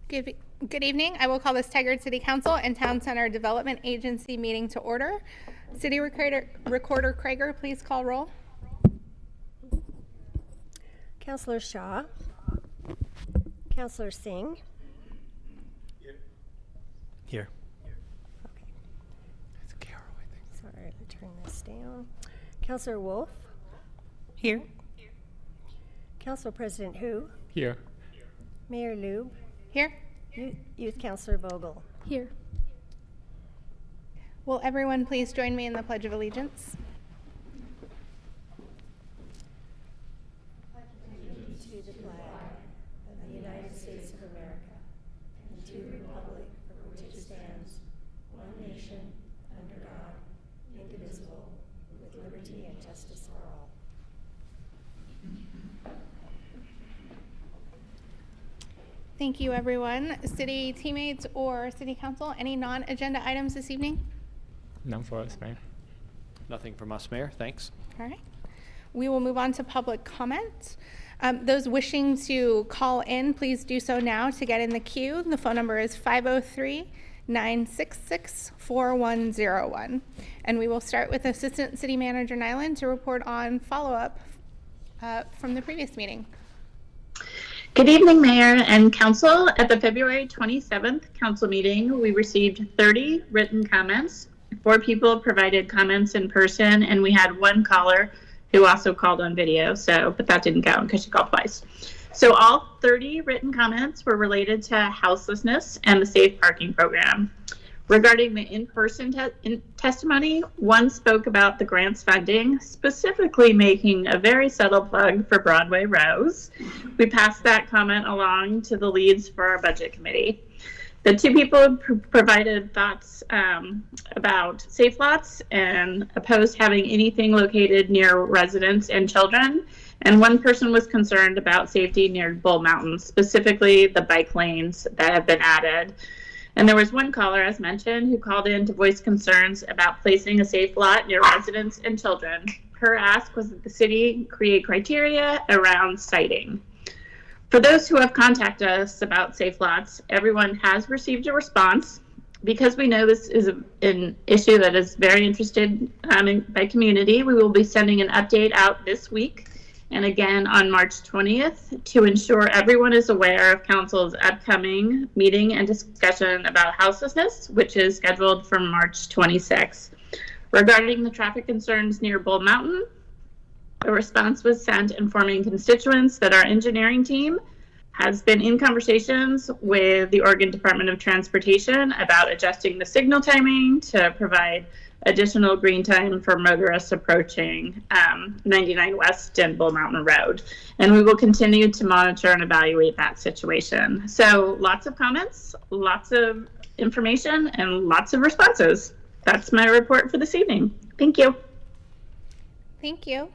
Good evening. I will call this Tigard City Council and Town Center Development Agency meeting to order. City Recorder Krager, please call roll. Councillor Shaw. Councillor Singh. Here. Okay. It's Carol, I think. Sorry, let me turn this down. Councillor Wolf. Here. Council President Hu. Here. Mayor Lube. Here. Youth Councillor Vogel. Here. Will everyone please join me in the Pledge of Allegiance? To the flag of the United States of America and to the republic for which it stands, one nation, under God, indivisible, with liberty and justice for all. Thank you, everyone. City teammates or City Council, any non-agenda items this evening? None for us, Mayor. Nothing from us, Mayor. Thanks. All right. We will move on to public comment. Those wishing to call in, please do so now to get in the queue. The phone number is 503-966-4101. And we will start with Assistant City Manager Nyland to report on follow-up from the previous meeting. Good evening, Mayor and Council. At the February 27th Council meeting, we received 30 written comments. 4 people provided comments in person, and we had 1 caller who also called on video, but that didn't count because she called twice. So all 30 written comments were related to houselessness and the safe parking program. Regarding the in-person testimony, 1 spoke about the grants funding, specifically making a very subtle plug for Broadway Rose. We passed that comment along to the leads for our budget committee. The 2 people provided thoughts about safe lots and opposed having anything located near residents and children. And 1 person was concerned about safety near Bull Mountain, specifically the bike lanes that have been added. And there was 1 caller, as mentioned, who called in to voice concerns about placing a safe lot near residents and children. Her ask was that the city create criteria around siting. For those who have contacted us about safe lots, everyone has received a response. Because we know this is an issue that is very interested by community, we will be sending an update out this week and again on March 20th to ensure everyone is aware of Council's upcoming meeting and discussion about houselessness, which is scheduled for March 26th. Regarding the traffic concerns near Bull Mountain, a response was sent informing constituents that our engineering team has been in conversations with the Oregon Department of Transportation about adjusting the signal timing to provide additional green time for motorists approaching 99 West and Bull Mountain Road. And we will continue to monitor and evaluate that situation. So lots of comments, lots of information, and lots of responses. That's my report for this evening. Thank you. Thank you.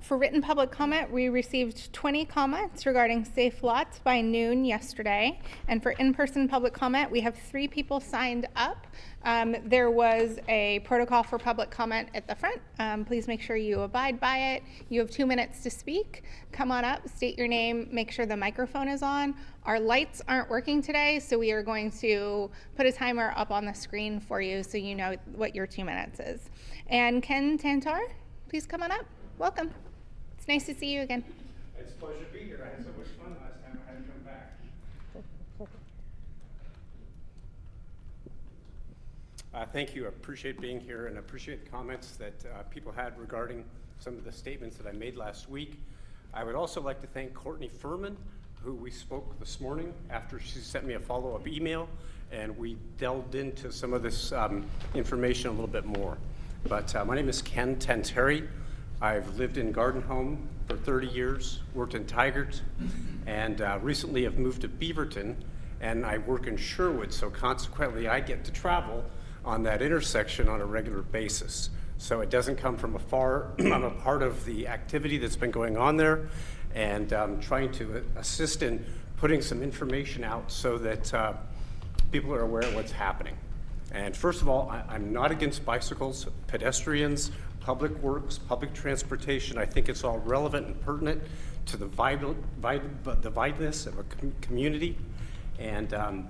For written public comment, we received 20 comments regarding safe lots by noon yesterday. And for in-person public comment, we have 3 people signed up. There was a protocol for public comment at the front. Please make sure you abide by it. You have 2 minutes to speak. Come on up, state your name, make sure the microphone is on. Our lights aren't working today, so we are going to put a timer up on the screen for you so you know what your 2 minutes is. And Ken Tantar, please come on up. Welcome. It's nice to see you again. It's a pleasure to be here. I had so much fun last time I had to come back. Thank you. I appreciate being here and appreciate the comments that people had regarding some of the statements that I made last week. I would also like to thank Courtney Furman, who we spoke this morning after she sent me a follow-up email, and we delved into some of this information a little bit more. But my name is Ken Tanteri. I've lived in Garden Home for 30 years, worked in Tigard, and recently have moved to Beaverton, and I work in Sherwood, so consequently I get to travel on that intersection on a regular basis. So it doesn't come from afar. I'm a part of the activity that's been going on there, and trying to assist in putting some information out so that people are aware of what's happening. And first of all, I'm not against bicycles, pedestrians, public works, public transportation. I think it's all relevant and pertinent to the vitalness of a community. And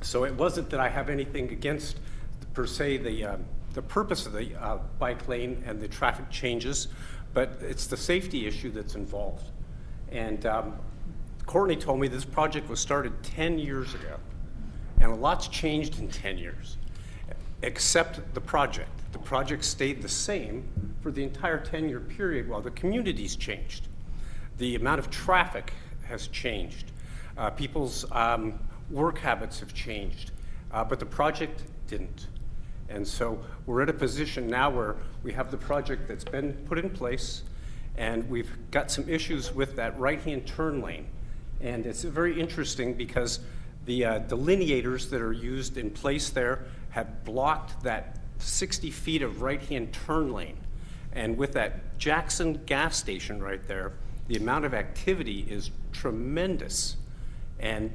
so it wasn't that I have anything against, per se, the purpose of the bike lane and the traffic changes, but it's the safety issue that's involved. And Courtney told me this project was started 10 years ago, and a lot's changed in 10 years, except the project. The project stayed the same for the entire 10-year period while the community's changed. The amount of traffic has changed. People's work habits have changed, but the project didn't. And so we're at a position now where we have the project that's been put in place, and we've got some issues with that right-hand turn lane. And it's very interesting because the delineators that are used in place there have blocked that 60 feet of right-hand turn lane. And with that Jackson gas station right there, the amount of activity is tremendous. And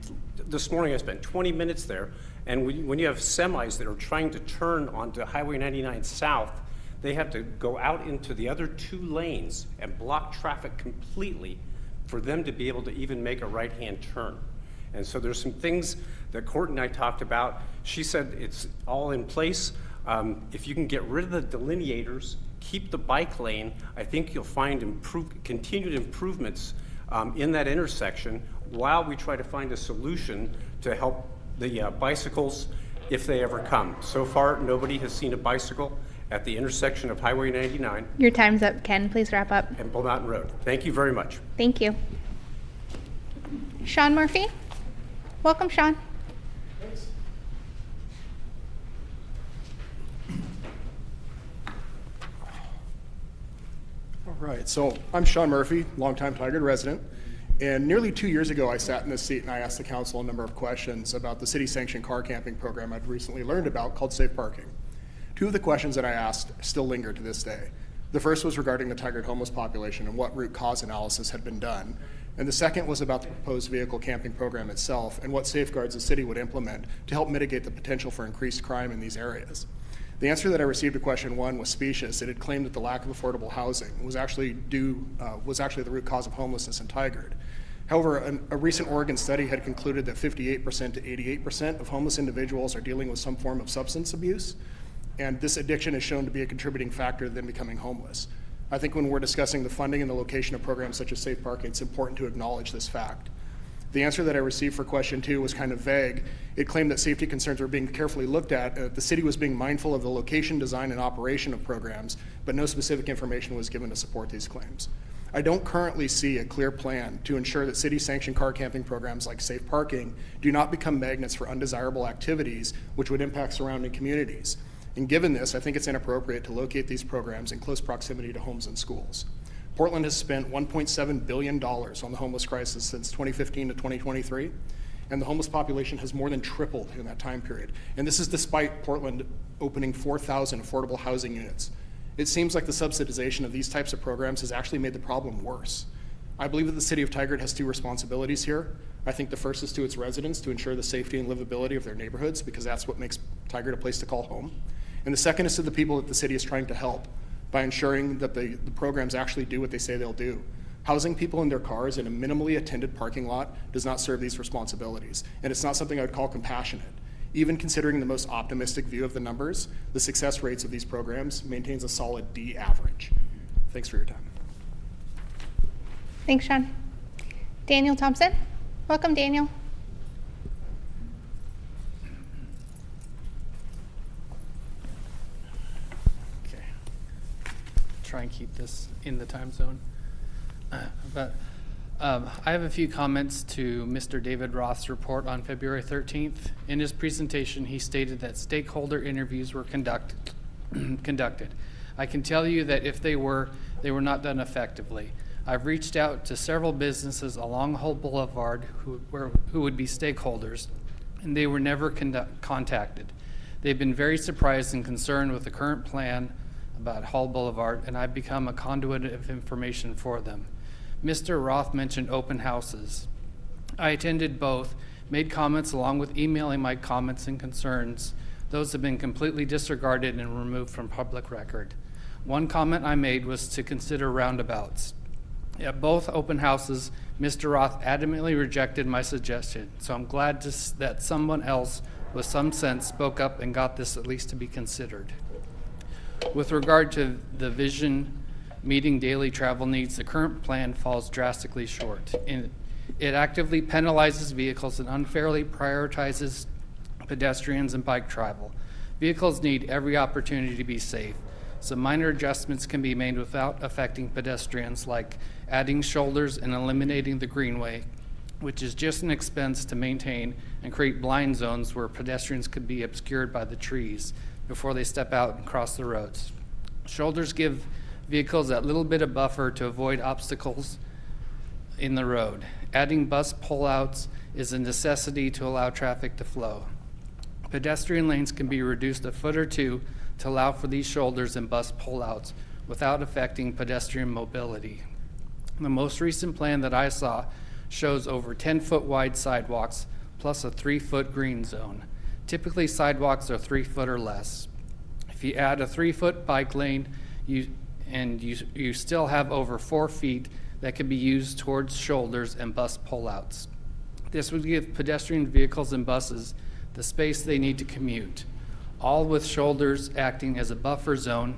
this morning I spent 20 minutes there, and when you have semis that are trying to turn onto Highway 99 South, they have to go out into the other two lanes and block traffic completely for them to be able to even make a right-hand turn. And so there's some things that Courtney and I talked about. She said it's all in place. If you can get rid of the delineators, keep the bike lane, I think you'll find continued improvements in that intersection while we try to find a solution to help the bicycles if they ever come. So far, nobody has seen a bicycle at the intersection of Highway 99 Your time's up, Ken. Please wrap up. and Bull Mountain Road. Thank you very much. Thank you. Sean Murphy? Welcome, Sean. All right, so I'm Sean Murphy, longtime Tigard resident, and nearly 2 years ago I sat in this seat and I asked the council a number of questions about the city-sanctioned car camping program I'd recently learned about called Safe Parking. Two of the questions that I asked still linger to this day. The first was regarding the Tigard homeless population and what root cause analysis had been done, and the second was about the proposed vehicle camping program itself and what safeguards the city would implement to help mitigate the potential for increased crime in these areas. The answer that I received to question one was specious. It had claimed that the lack of affordable housing was actually the root cause of homelessness in Tigard. However, a recent Oregon study had concluded that 58% to 88% of homeless individuals are dealing with some form of substance abuse, and this addiction is shown to be a contributing factor to them becoming homeless. I think when we're discussing the funding and the location of programs such as Safe Parking, it's important to acknowledge this fact. The answer that I received for question two was kind of vague. It claimed that safety concerns were being carefully looked at. The city was being mindful of the location, design, and operation of programs, but no specific information was given to support these claims. I don't currently see a clear plan to ensure that city-sanctioned car camping programs like Safe Parking do not become magnets for undesirable activities which would impact surrounding communities. And given this, I think it's inappropriate to locate these programs in close proximity to homes and schools. Portland has spent $1.7 billion on the homeless crisis since 2015 to 2023, and the homeless population has more than tripled in that time period. And this is despite Portland opening 4,000 affordable housing units. It seems like the subsidization of these types of programs has actually made the problem worse. I believe that the city of Tigard has two responsibilities here. I think the first is to its residents to ensure the safety and livability of their neighborhoods, because that's what makes Tigard a place to call home. And the second is to the people that the city is trying to help, by ensuring that the programs actually do what they say they'll do. Housing people in their cars in a minimally attended parking lot does not serve these responsibilities, and it's not something I would call compassionate. Even considering the most optimistic view of the numbers, the success rates of these programs maintains a solid D average. Thanks for your time. Thanks, Sean. Daniel Thompson? Welcome, Daniel. Try and keep this in the time zone. I have a few comments to Mr. David Roth's report on February 13th. In his presentation, he stated that stakeholder interviews were conducted. I can tell you that if they were not done effectively. I've reached out to several businesses along Hull Boulevard who would be stakeholders, and they were never contacted. They've been very surprised and concerned with the current plan about Hull Boulevard, and I've become a conduit of information for them. Mr. Roth mentioned open houses. I attended both, made comments along with emailing my comments and concerns. Those have been completely disregarded and removed from public record. One comment I made was to consider roundabouts. At both open houses, Mr. Roth adamantly rejected my suggestion, so I'm glad that someone else with some sense spoke up and got this at least to be considered. With regard to the vision meeting daily travel needs, the current plan falls drastically short. It actively penalizes vehicles and unfairly prioritizes pedestrians and bike travel. Vehicles need every opportunity to be safe. Some minor adjustments can be made without affecting pedestrians, like adding shoulders and eliminating the greenway, which is just an expense to maintain, and create blind zones where pedestrians could be obscured by the trees before they step out and cross the roads. Shoulders give vehicles that little bit of buffer to avoid obstacles in the road. Adding bus pullouts is a necessity to allow traffic to flow. Pedestrian lanes can be reduced a foot or two to allow for these shoulders and bus pullouts without affecting pedestrian mobility. The most recent plan that I saw shows over 10-foot wide sidewalks plus a 3-foot green zone. Typically, sidewalks are 3 foot or less. If you add a 3-foot bike lane, you still have over 4 feet that can be used towards shoulders and bus pullouts. This would give pedestrian vehicles and buses the space they need to commute, all with shoulders acting as a buffer zone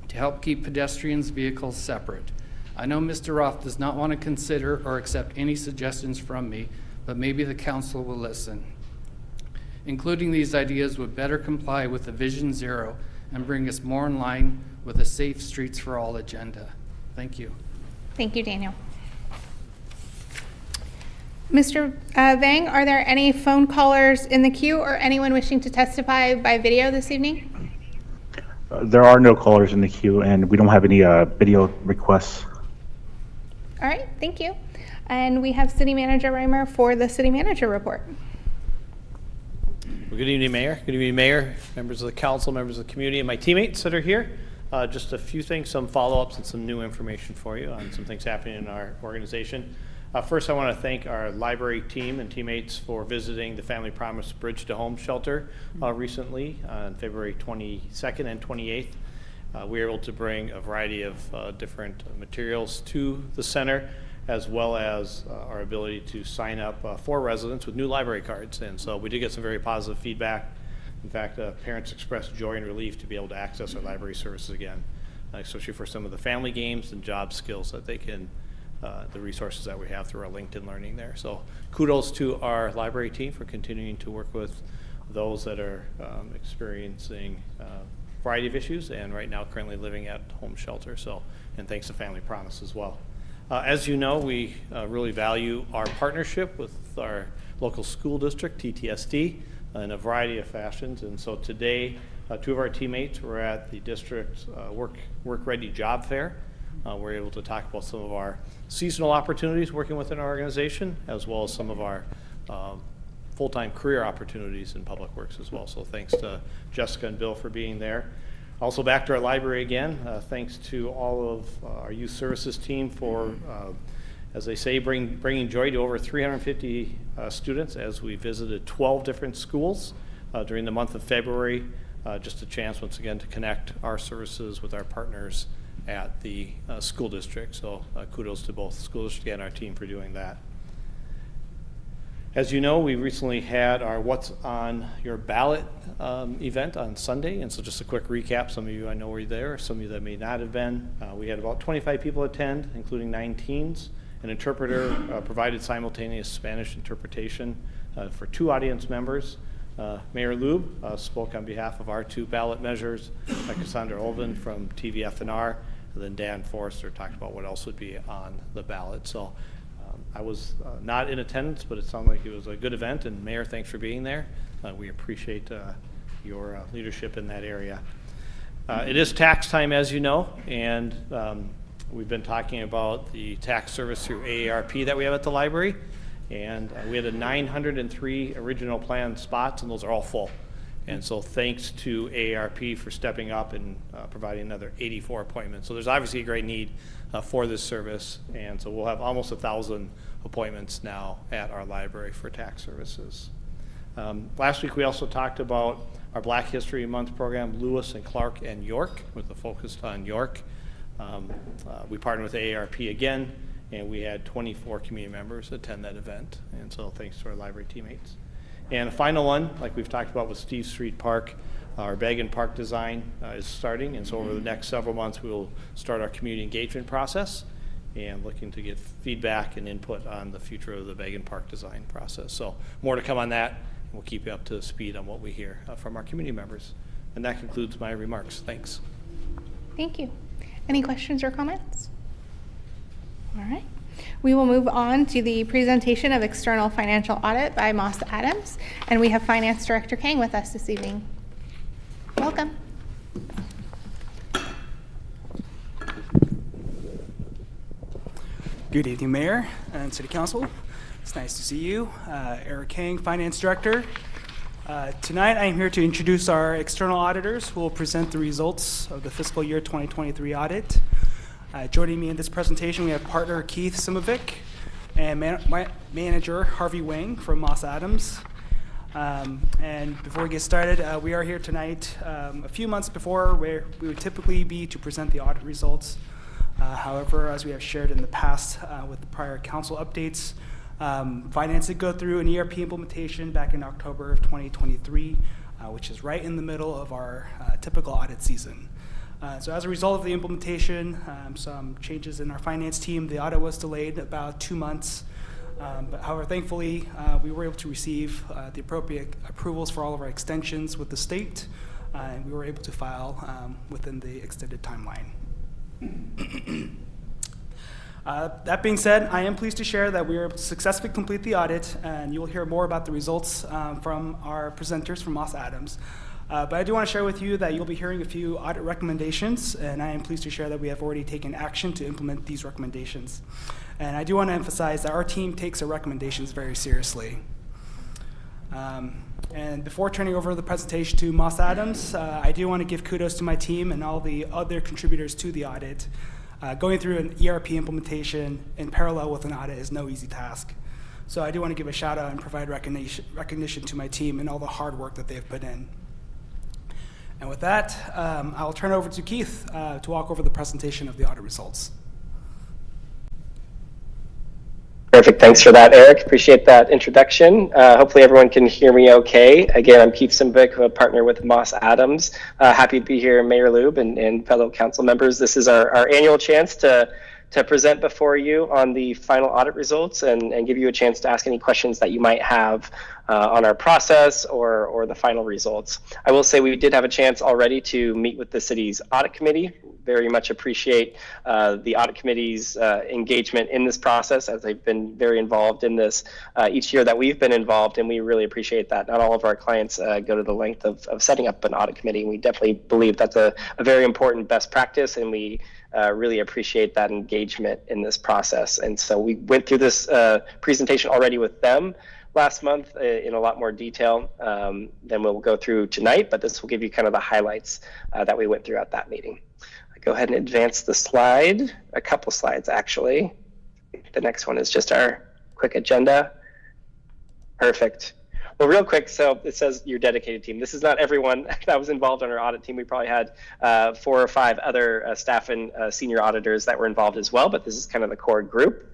to help keep pedestrians' vehicles separate. I know Mr. Roth does not want to consider or accept any suggestions from me, but maybe the council will listen. Including these ideas would better comply with the Vision Zero and bring us more in line with the Safe Streets for All agenda. Thank you. Thank you, Daniel. Mr. Vang, are there any phone callers in the queue or anyone wishing to testify by video this evening? There are no callers in the queue, and we don't have any video requests. All right, thank you. And we have City Manager Reimer for the City Manager report. Well, good evening, Mayor. Good evening, Mayor, members of the council, members of the community, and my teammates that are here. Just a few things, some follow-ups and some new information for you on some things happening in our organization. First, I want to thank our library team and teammates for visiting the Family Promise Bridge to Home shelter recently on February 22nd and 28th. We were able to bring a variety of different materials to the center, as well as our ability to sign up for residents with new library cards. And so we did get some very positive feedback. In fact, parents expressed joy and relief to be able to access our library services again, especially for some of the family games and job skills that they can, the resources that we have through our LinkedIn Learning there. So kudos to our library team for continuing to work with those that are experiencing a variety of issues and right now currently living at home shelter. So, and thanks to Family Promise as well. As you know, we really value our partnership with our local school district, TTSD, in a variety of fashions. And so today, 2 of our teammates were at the district Work Ready Job Fair. We're able to talk about some of our seasonal opportunities working within our organization, as well as some of our full-time career opportunities in public works as well. So thanks to Jessica and Bill for being there. Also back to our library again, thanks to all of our youth services team for, as they say, bringing joy to over 350 students as we visited 12 different schools during the month of February. Just a chance once again to connect our services with our partners at the school district. So kudos to both school district and our team for doing that. As you know, we recently had our What's on Your Ballot event on Sunday, and so just a quick recap. Some of you I know were there, some of you that may not have been. We had about 25 people attend, including 9 teens. An interpreter provided simultaneous Spanish interpretation for 2 audience members. Mayor Lube spoke on behalf of our 2 ballot measures, Cassandra Olvin from TVFNR, and then Dan Forrester talked about what else would be on the ballot. So I was not in attendance, but it sounded like it was a good event, and Mayor, thanks for being there. We appreciate your leadership in that area. It is tax time, as you know, and we've been talking about the tax service through AARP that we have at the library, and we had 903 original planned spots, and those are all full. And so thanks to AARP for stepping up and providing another 84 appointments. So there's obviously a great need for this service, and so we'll have almost 1,000 appointments now at our library for tax services. Last week we also talked about our Black History Month program, Lewis and Clark and York, with a focus on York. We partnered with AARP again, and we had 24 community members attend that event, and so thanks to our library teammates. And a final one, like we've talked about with Steve Street Park, our Bag Park design is starting, and so over the next several months we will start our community engagement process and looking to get feedback and input on the future of the Bag Park design process. So more to come on that, and we'll keep you up to speed on what we hear from our community members. And that concludes my remarks. Thanks. Thank you. Any questions or comments? All right. We will move on to the presentation of external financial audit by Moss Adams, and we have Finance Director Kang with us this evening. Welcome. Good evening, Mayor and City Council. It's nice to see you. Eric Kang, Finance Director. Tonight I am here to introduce our external auditors who will present the results of the fiscal year 2023 audit. Joining me in this presentation, we have partner Keith Simovic and manager Harvey Wang from Moss Adams. And before we get started, we are here tonight a few months before where we would typically be to present the audit results. However, as we have shared in the past with the prior council updates, finance did go through an ERP implementation back in October of 2023, which is right in the middle of our typical audit season. So as a result of the implementation, some changes in our finance team, the audit was delayed about 2 months. But however, thankfully, we were able to receive the appropriate approvals for all of our extensions with the state, and we were able to file within the extended timeline. That being said, I am pleased to share that we were able to successfully complete the audit, and you will hear more about the results from our presenters from Moss Adams. But I do want to share with you that you'll be hearing a few audit recommendations, and I am pleased to share that we have already taken action to implement these recommendations. And I do want to emphasize that our team takes our recommendations very seriously. And before turning over the presentation to Moss Adams, I do want to give kudos to my team and all the other contributors to the audit. Going through an ERP implementation in parallel with an audit is no easy task. So I do want to give a shout out and provide recognition to my team and all the hard work that they've put in. And with that, I'll turn it over to Keith to walk over the presentation of the audit results. Perfect. Thanks for that, Eric. Appreciate that introduction. Hopefully everyone can hear me okay. Again, I'm Keith Simvic, a partner with Moss Adams. Happy to be here, Mayor Lube and fellow council members. This is our annual chance to present before you on the final audit results and give you a chance to ask any questions that you might have on our process or the final results. I will say we did have a chance already to meet with the city's audit committee. Very much appreciate the audit committee's engagement in this process, as they've been very involved in this each year that we've been involved, and we really appreciate that. Not all of our clients go to the length of setting up an audit committee, and we definitely believe that's a very important best practice, and we really appreciate that engagement in this process. And so we went through this presentation already with them last month in a lot more detail than we'll go through tonight, but this will give you kind of the highlights that we went through at that meeting. Go ahead and advance the slide, a couple slides actually. The next one is just our quick agenda. Perfect. Well, real quick, so it says your dedicated team. This is not everyone that was involved on our audit team. We probably had 4 or 5 other staff and senior auditors that were involved as well, but this is kind of the core group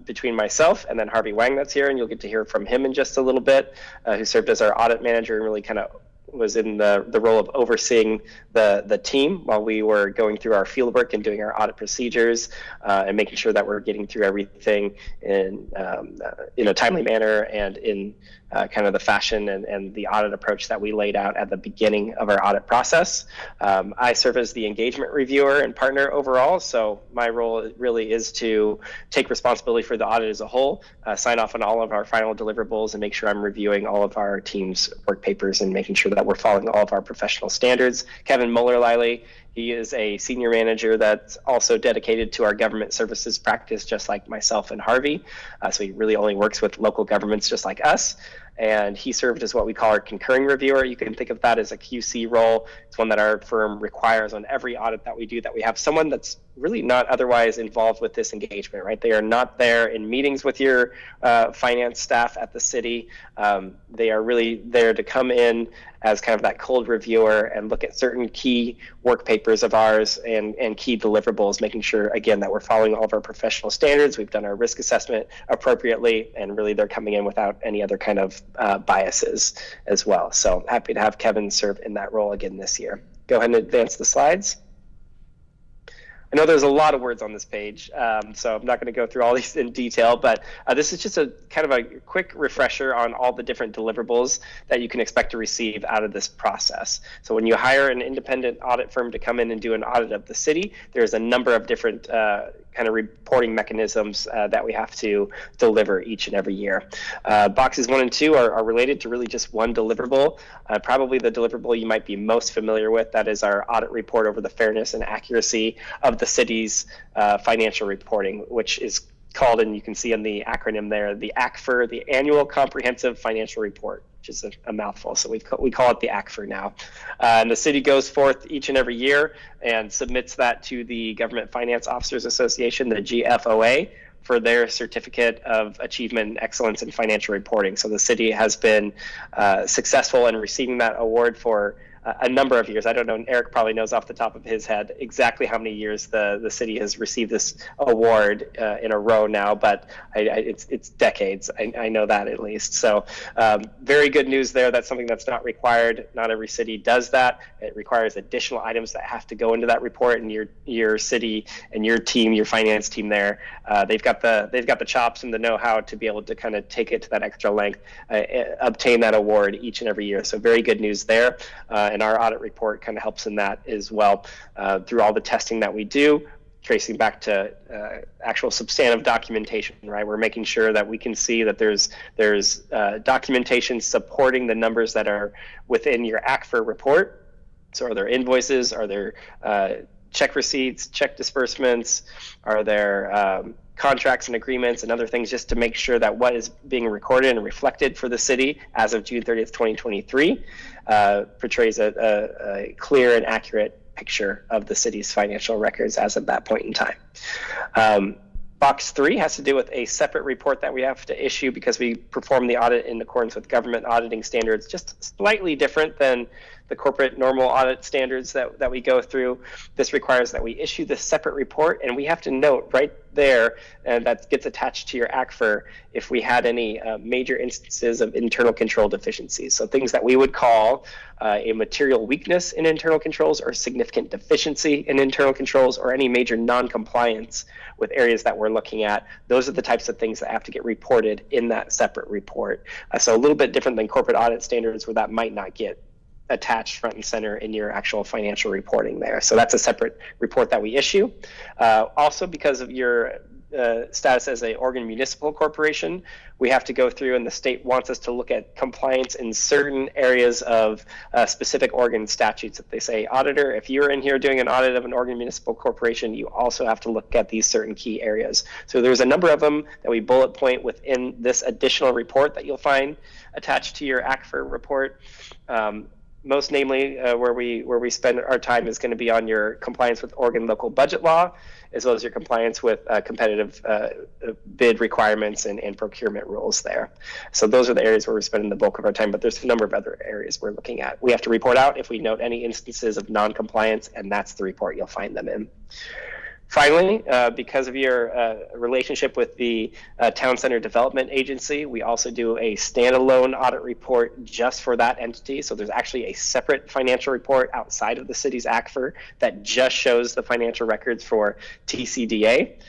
between myself and then Harvey Wang that's here, and you'll get to hear from him in just a little bit, who served as our audit manager and really kind of was in the role of overseeing the team while we were going through our field work and doing our audit procedures and making sure that we're getting through everything in a timely manner and in kind of the fashion and the audit approach that we laid out at the beginning of our audit process. I serve as the engagement reviewer and partner overall, so my role really is to take responsibility for the audit as a whole, sign off on all of our final deliverables, and make sure I'm reviewing all of our team's work papers and making sure that we're following all of our professional standards. Kevin Muller-Liley, he is a senior manager that's also dedicated to our government services practice, just like myself and Harvey. So he really only works with local governments just like us. And he served as what we call our concurring reviewer. You can think of that as a QC role. It's one that our firm requires on every audit that we do, that we have someone that's really not otherwise involved with this engagement, right? They are not there in meetings with your finance staff at the city. They are really there to come in as kind of that cold reviewer and look at certain key work papers papers of ours and key deliverables, making sure, again, that we're following all of our professional standards. We've done our risk assessment appropriately, and really they're coming in without any other kind of biases as well. So happy to have Kevin serve in that role again this year. Go ahead and advance the slides. I know there's a lot of words on this page, so I'm not going to go through all these in detail, but this is just a kind of a quick refresher on all the different deliverables that you can expect to receive out of this process. So when you hire an independent audit firm to come in and do an audit of the city, there's a number of different kind of reporting mechanisms that we have to deliver each and every year. Boxes 1 and 2 are related to really just one deliverable, probably the deliverable you might be most familiar with. That is our audit report over the fairness and accuracy of the city's financial reporting, which is called, and you can see in the acronym there, the ACFR, the Annual Comprehensive Financial Report, which is a mouthful, so we call it the ACFR now. And the city goes forth each and every year and submits that to the Government Finance Officers Association, the GFOA, for their certificate of achievement and excellence in financial reporting. So the city has been successful in receiving that award for a number of years. I don't know, Eric probably knows off the top of his head exactly how many years the city has received this award in a row now, but it's decades. I know that at least. So very good news there. That's something that's not required. Not every city does that. It requires additional items that have to go into that report, and your city and your team, your finance team there, they've got the chops and the know-how to be able to kind of take it to that extra length, obtain that award each and every year. So very good news there. And our audit report kind of helps in that as well, through all the testing that we do, tracing back to actual substantive documentation, right? We're making sure that we can see that there's documentation supporting the numbers that are within your ACFR report. So are there invoices? Are there check receipts, check disbursements? Are there contracts and agreements and other things, just to make sure that what is being recorded and reflected for the city as of June 30th, 2023 portrays a clear and accurate picture of the city's financial records as of that point in time. Box 3 has to do with a separate report that we have to issue because we perform the audit in accordance with government auditing standards, just slightly different than the corporate normal audit standards that we go through. This requires that we issue this separate report, and we have to note right there, and that gets attached to your ACFR, if we had any major instances of internal control deficiencies. So things that we would call a material weakness in internal controls, or significant deficiency in internal controls, or any major non-compliance with areas that we're looking at. Those are the types of things that have to get reported in that separate report. So a little bit different than corporate audit standards, where that might not get attached front and center in your actual financial reporting there. So that's a separate report that we issue. Also, because of your status as an Oregon Municipal Corporation, we have to go through, and the state wants us to look at compliance in certain areas of specific Oregon statutes. If they say, auditor, if you're in here doing an audit of an Oregon Municipal Corporation, you also have to look at these certain key areas. So there's a number of them that we bullet point within this additional report that you'll find attached to your ACFR report. Most namely, where we spend our time is going to be on your compliance with Oregon local budget law, as well as your compliance with competitive bid requirements and procurement rules there. So those are the areas where we're spending the bulk of our time, but there's a number of other areas we're looking at. We have to report out if we note any instances of non-compliance, and that's the report you'll find them in. Finally, because of your relationship with the Town Center Development Agency, we also do a standalone audit report just for that entity. So there's actually a separate financial report outside of the city's ACFR that just shows the financial records for TCDA.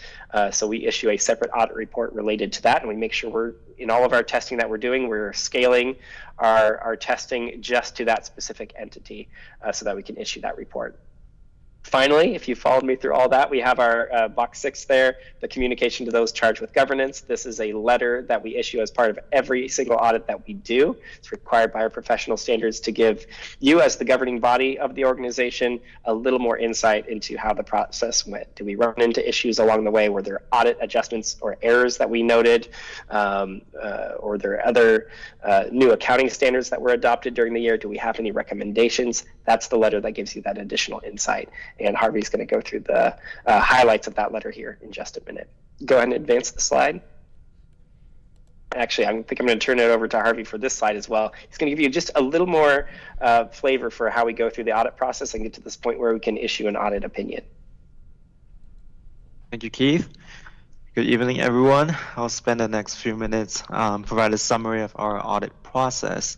So we issue a separate audit report related to that, and we make sure we're, in all of our testing that we're doing, we're scaling our testing just to that specific entity so that we can issue that report. Finally, if you followed me through all that, we have our box 6 there, the communication to those charged with governance. This is a letter that we issue as part of every single audit that we do. It's required by our professional standards to give you, as the governing body of the organization, a little more insight into how the process went. Do we run into issues along the way? Were there audit adjustments or errors that we noted? Or there are other new accounting standards that were adopted during the year? Do we have any recommendations? That's the letter that gives you that additional insight. And Harvey's going to go through the the highlights of that letter here in just a minute. Go ahead and advance the slide. Actually, I think I'm going to turn it over to Harvey for this slide as well. He's going to give you just a little more flavor for how we go through the audit process and get to this point where we can issue an audit opinion. Thank you, Keith. Good evening, everyone. I'll spend the next few minutes provide a summary of our audit process.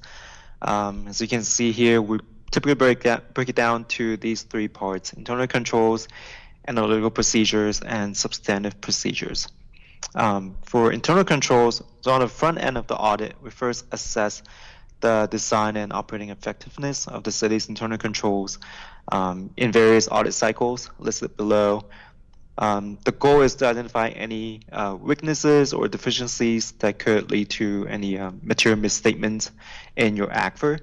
As you can see here, we typically break it down to these three parts: internal controls, analytical procedures, and substantive procedures. For internal controls, so on the front end of the audit, we first assess the design and operating effectiveness of the city's internal controls in various audit cycles listed below. The goal is to identify any weaknesses or deficiencies that could lead to any material misstatements in your ACFR,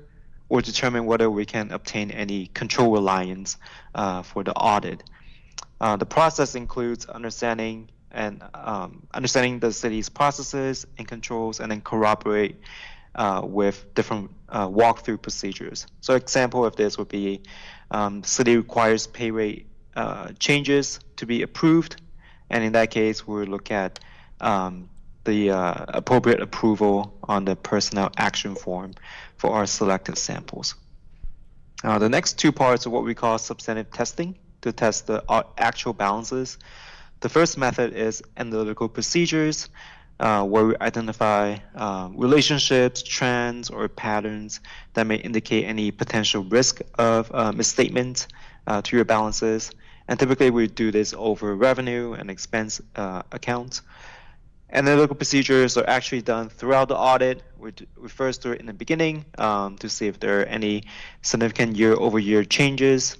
or determine whether we can obtain any control reliance for the audit. The process includes understanding the city's processes and controls, and then corroborate with different walkthrough procedures. So example of this would be the city requires pay rate changes to be approved, and in that case we'll look at the appropriate approval on the personnel action form for our selected samples. The next two parts are what we call substantive testing, to test the actual balances. The first method is analytical procedures, where we identify relationships, trends, or patterns that may indicate any potential risk of misstatement to your balances. And typically we do this over revenue and expense accounts. Analytical procedures are actually done throughout the audit. We first do it in the beginning to see if there are any significant year-over-year changes.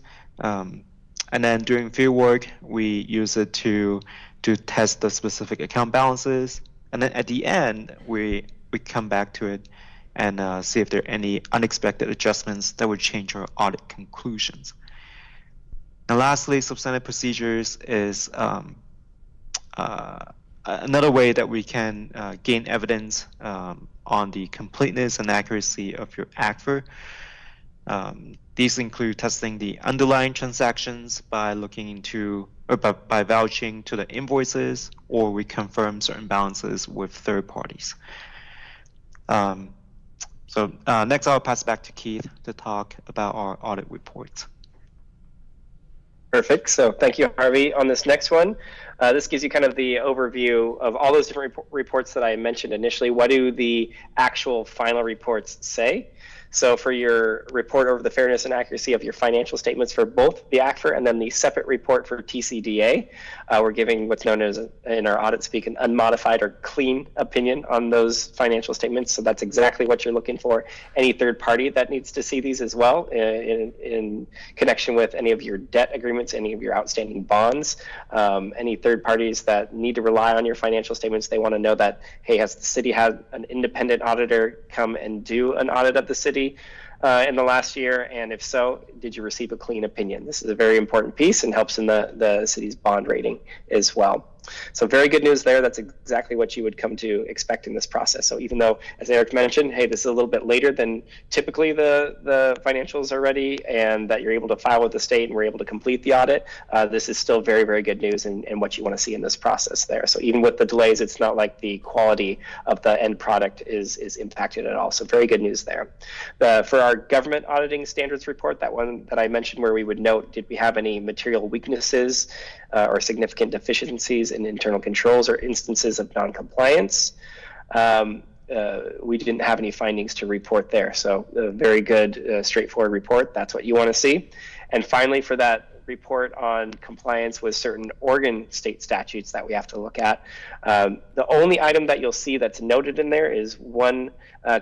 And then during field work, we use it to test the specific account balances. And then at the end, we come back to it and see if there are any unexpected adjustments that would change our audit conclusions. And lastly, substantive procedures is another way that we can gain evidence on the completeness and accuracy of your ACFR. These include testing the underlying transactions by looking into, or by vouching to the invoices, or we confirm certain balances with third parties. Next I'll pass back to Keith to talk about our audit reports. Perfect. So thank you, Harvey. On this next one, this gives you kind of the overview of all those different reports that I mentioned initially. What do the actual final reports say? So for your report over the fairness and accuracy of your financial statements for both the ACFR and then the separate report for TCDA, we're giving what's known as, in our audit speak, an unmodified or clean opinion on those financial statements. So that's exactly what you're looking for. Any third party that needs to see these as well in connection with any of your debt agreements, any of your outstanding bonds, any third parties that need to rely on your financial statements, they want to know that, hey, has the city had an independent auditor come and do an audit of the city in the last year, and if so, did you receive a clean opinion? This is a very important piece and helps in the city's bond rating as well. So very good news there. That's exactly what you would come to expect in this process. So even though, as Eric mentioned, hey, this is a little bit later than typically the financials are ready and that you're able to file with the state and we're able to complete the audit, this is still very, very good news and what you want to see in this process there. So even with the delays, it's not like the quality of the end product is impacted at all. So very good news there. For our government auditing standards report, that one that I mentioned where we would note, did we have any material weaknesses or significant deficiencies in internal controls or instances of non-compliance? We didn't have any findings to report there. So a very good, straightforward report. That's what you want to see. And finally, for that report on compliance with certain Oregon state statutes that we have to look at, the only item that you'll see that's noted in there is one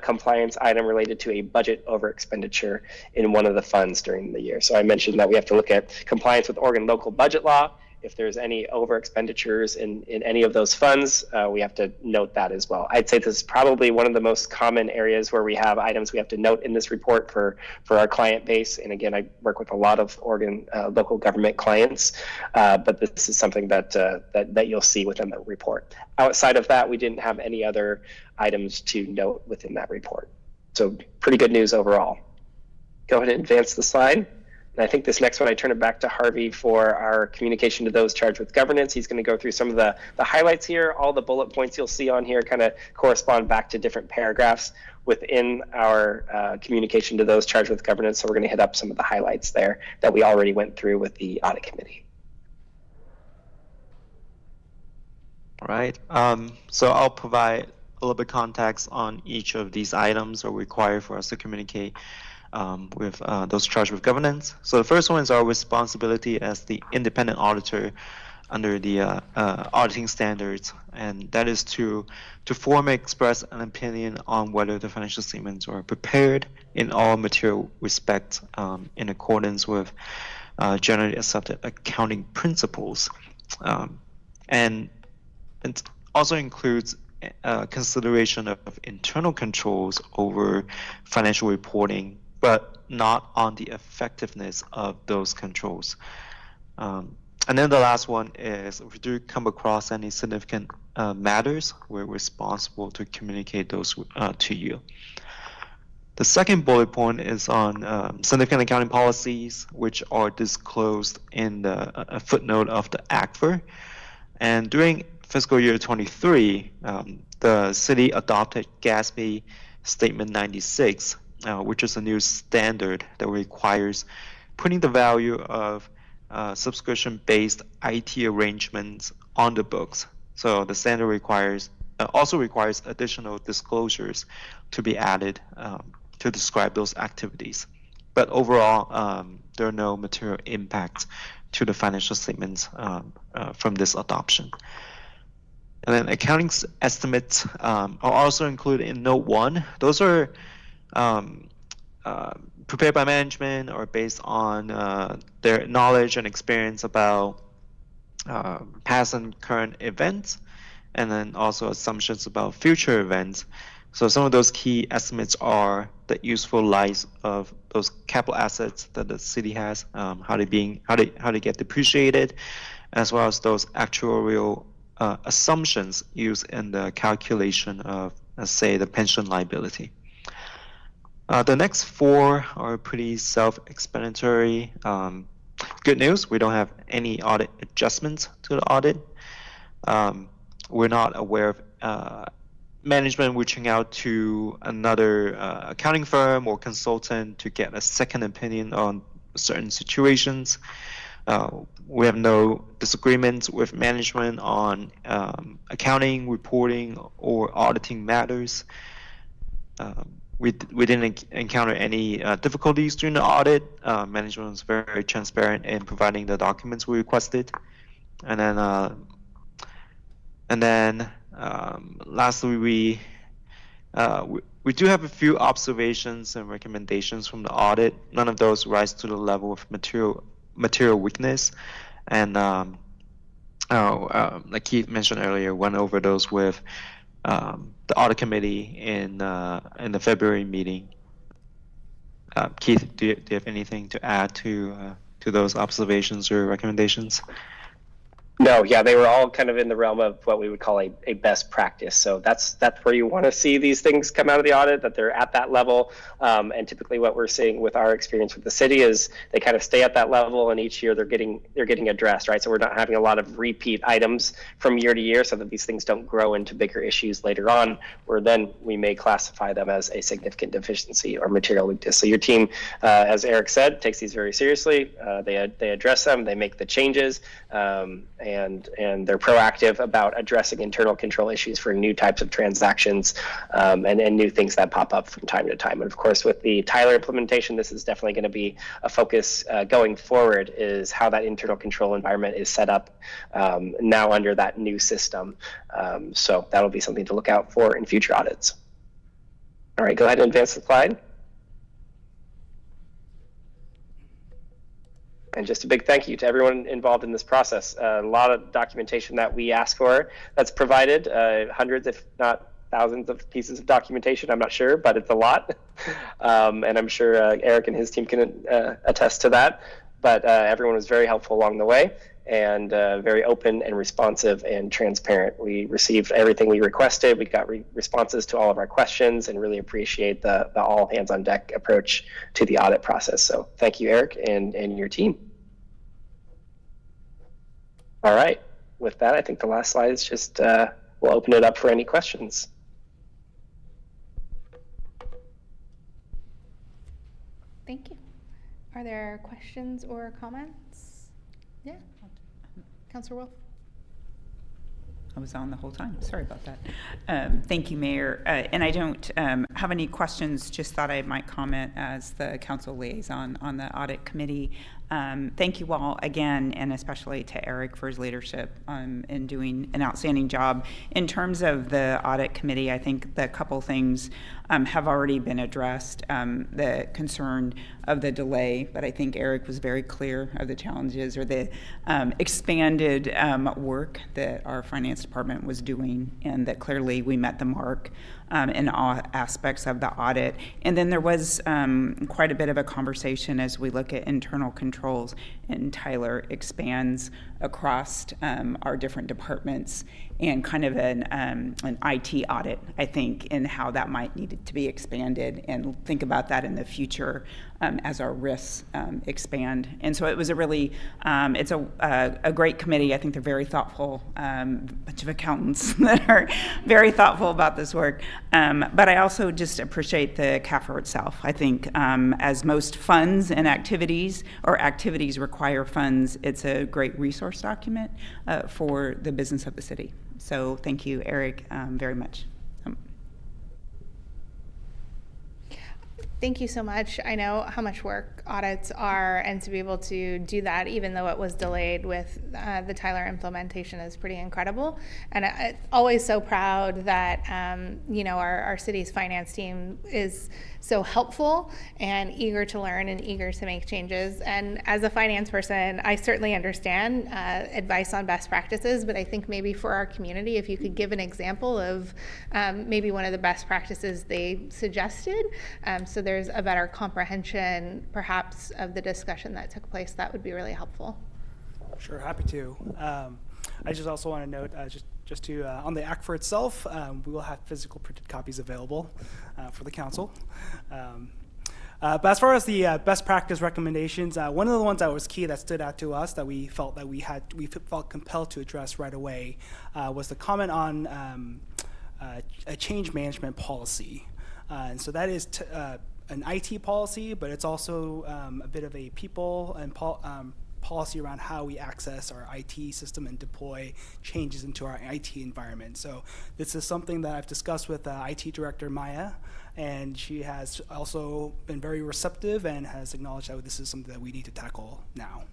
compliance item related to a budget over expenditure in one of the funds during the year. So I mentioned that we have to look at compliance with Oregon local budget law. If there's any over expenditures in any of those funds, we have to note that as well. I'd say this is probably one of the most common areas where we have items we have to note in this report for our client base. And again, I work with a lot of Oregon local government clients, but this is something that you'll see within the report. Outside of that, we didn't have any other items to note within that report. So pretty good news overall. Go ahead and advance the slide. And I think this next one, I turn it back to Harvey for our communication to those charged with governance. He's going to go through some of the highlights here. All the bullet points you'll see on here kind of correspond back to different paragraphs within our communication to those charged with governance. So we're going to hit up some of the highlights there that we already went through with the audit committee. All right. So I'll provide a little bit context on each of these items are required for us to communicate with those charged with governance. So the first one is our responsibility as the independent auditor under the auditing standards, and that is to formally express an opinion on whether the financial statements are prepared in all material respects in accordance with generally accepted accounting principles, and it also includes consideration of internal controls over financial reporting, but not on the effectiveness of those controls. And then the last one is, if we do come across any significant matters, we're responsible to communicate those to you. The second bullet point is on significant accounting policies, which are disclosed in the footnote of the ACFR. And during fiscal year 23, the city adopted GASB Statement 96, which is a new standard that requires putting the value of subscription-based IT arrangements on the books. So the standard also requires additional disclosures to be added to describe those activities. But overall, there are no material impacts to the financial statements from this adoption. And then accounting estimates are also included in Note 1. Those are prepared by management or based on their knowledge and experience about past and current events, and then also assumptions about future events. So some of those key estimates are the useful lives of those capital assets that the city has, how they get depreciated, as well as those actuarial assumptions used in the calculation of, let's say, the pension liability. The next four are pretty self-explanatory. Good news, we don't have any audit adjustments to the audit. We're not aware of management reaching out to another accounting firm or consultant to get a second opinion on certain situations. We have no disagreements with management on accounting, reporting, or auditing matters. We didn't encounter any difficulties during the audit. Management was very transparent in providing the documents we requested. And then lastly, we do have a few observations and recommendations from the audit. None of those rise to the level of material weakness. And like Keith mentioned earlier, went over those with the audit committee in the February meeting. Keith, do you have anything to add to those observations or recommendations? No, yeah, they were all kind of in the realm of what we would call a best practice. So that's where you want to see these things come out of the audit, that they're at that level. And typically what we're seeing with our experience with the city is they kind of stay at that level, and each year they're getting addressed, right? So we're not having a lot of repeat items from year to year, so that these things don't grow into bigger issues later on, where then we may classify them as a significant deficiency or material weakness. So your team, as Eric said, takes these very seriously. They address them, they make the changes, and they're proactive about addressing internal control issues for new types of transactions and new things that pop up from time to time. And of course, with the Tyler implementation, this is definitely going to be a focus going forward, is how that internal control environment is set up now under that new system. So that'll be something to look out for in future audits. All right, go ahead and advance the slide. And just a big thank you to everyone involved in this process. A lot of documentation that we ask for that's provided, hundreds if not thousands of pieces of documentation, I'm not sure, but it's a lot. And I'm sure Eric and his team can attest to that. But everyone was very helpful along the way. and very open and responsive and transparent. We received everything we requested. We got responses to all of our questions, and really appreciate the all hands on deck approach to the audit process. So thank you, Eric, and your team. All right, with that, I think the last slide is just, we'll open it up for any questions. Thank you. Are there questions or comments? Yeah. Councilor Wolf. I was on the whole time. Sorry about that. Thank you, Mayor. And I don't have any questions, just thought I might comment as the council liaison on the audit committee. Thank you all again, and especially to Eric for his leadership in doing an outstanding job. In terms of the audit committee, I think the couple things have already been addressed. The concern of the delay, but I think Eric was very clear of the challenges or the expanded work that our finance department was doing, and that clearly we met the mark in all aspects of the audit. And then there was quite a bit of a conversation as we look at internal controls, and Tyler expands across our different departments, and kind of an IT audit, I think, and how that might need to be expanded, and think about that in the future as our risks expand. And so it was a really, it's a great committee. I think they're very thoughtful, bunch of accountants that are very thoughtful about this work. But I also just appreciate the CAFR itself. I think as most funds and activities, or activities require funds, it's a great resource document for the business of the city. So thank you, Eric, very much. Thank you so much. I know how much work audits are, and to be able to do that, even though it was delayed with the Tyler implementation, is pretty incredible. And I'm always so proud that, you know, our city's finance team is so helpful and eager to learn and eager to make changes. And as a finance person, I certainly understand advice on best practices, but I think maybe for our community, if you could give an example of maybe one of the best practices they suggested, so there's a better comprehension perhaps of the discussion that took place, that would be really helpful. Sure, happy to. I just also want to note, just to on the ACFR itself, we will have physical printed copies available for the council. But as far as the best practice recommendations, one of the ones that was key that stood out to us that we felt compelled to address right away was the comment on a change management policy. And so that is an IT policy, but it's also a bit of a people and policy around how we access our IT system and deploy changes into our IT environment. So this is something that I've discussed with IT Director Maya, and she has also been very receptive and has acknowledged that this is something that we need to tackle now.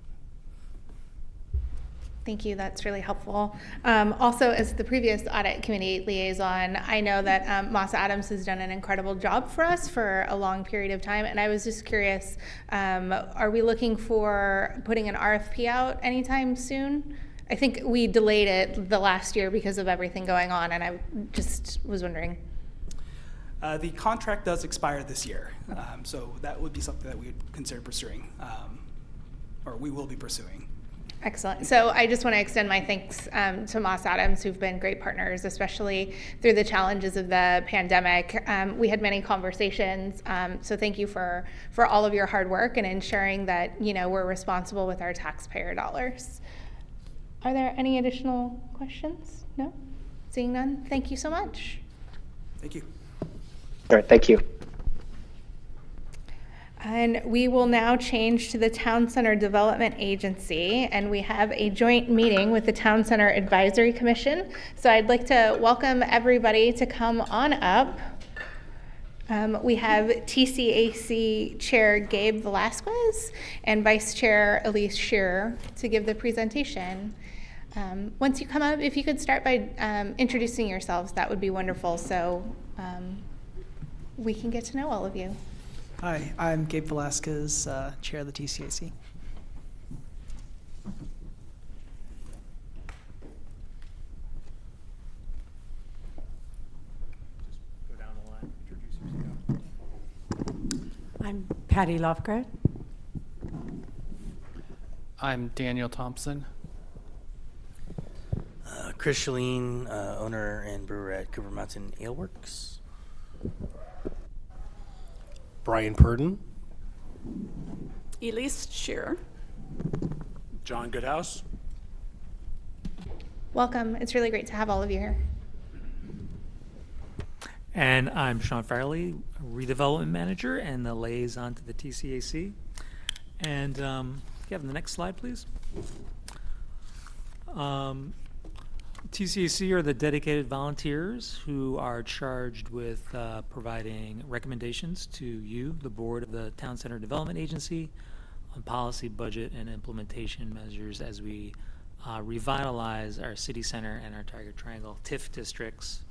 Thank you, that's really helpful. Also, as the previous audit committee liaison, I know that Moss Adams has done an incredible job for us for a long period of time, and I was just curious, are we looking for putting an RFP out anytime soon? I think we delayed it the last year because of everything going on, and I just was wondering. The contract does expire this year, so that would be something that we would consider pursuing, or we will be pursuing. Excellent. So I just want to extend my thanks to Moss Adams, who've been great partners, especially through the challenges of the pandemic. We had many conversations, so thank you for all of your hard work and ensuring that, you know, we're responsible with our taxpayer dollars. Are there any additional questions? No? Seeing none, thank you so much. Thank you. All right, thank you. And we will now change to the Town Center Development Agency, and we have a joint meeting with the Town Center Advisory Commission. So I'd like to welcome everybody to come on up. We have TCAC Chair Gabe Velasquez and Vice Chair Elise Shearer to give the presentation. Once you come up, if you could start by introducing yourselves, that would be wonderful, so we can get to know all of you. Hi, I'm Gabe Velasquez, Chair of the TCAC. Go down the line, introduce yourself. I'm Patty Lofgren. I'm Daniel Thompson. Chris Shalene, owner and brewer at Cooper Mountain Ale Works. Brian Purdon. Elise Shearer. John Goodhouse. Welcome. It's really great to have all of you here. And I'm Sean Farley, redevelopment manager and the liaison to the TCAC. And Kevin, the next slide, please. TCAC are the dedicated volunteers who are charged with providing recommendations to you, the board of the Town Center Development Agency, on policy, budget, and implementation measures as we revitalize our city center and our Tiger Triangle TIF districts.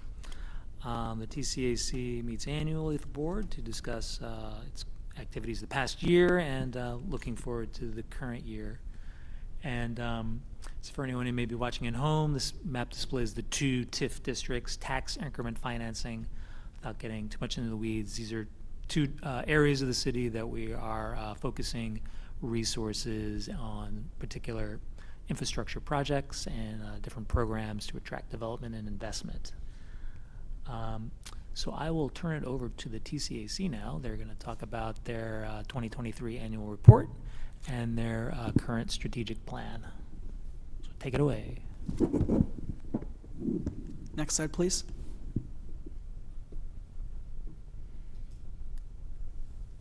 The TCAC meets annually with the board to discuss its activities the past year and looking forward to the current year. And so for anyone who may be watching at home, this map displays the 2 TIF districts, tax increment financing. Without getting too much into the weeds, these are 2 areas of the city that we are focusing resources on particular infrastructure projects and different programs to attract development and investment. So I will turn it over to the TCAC now. They're going to talk about their 2023 annual report and their current strategic plan. So take it away. Next slide, please.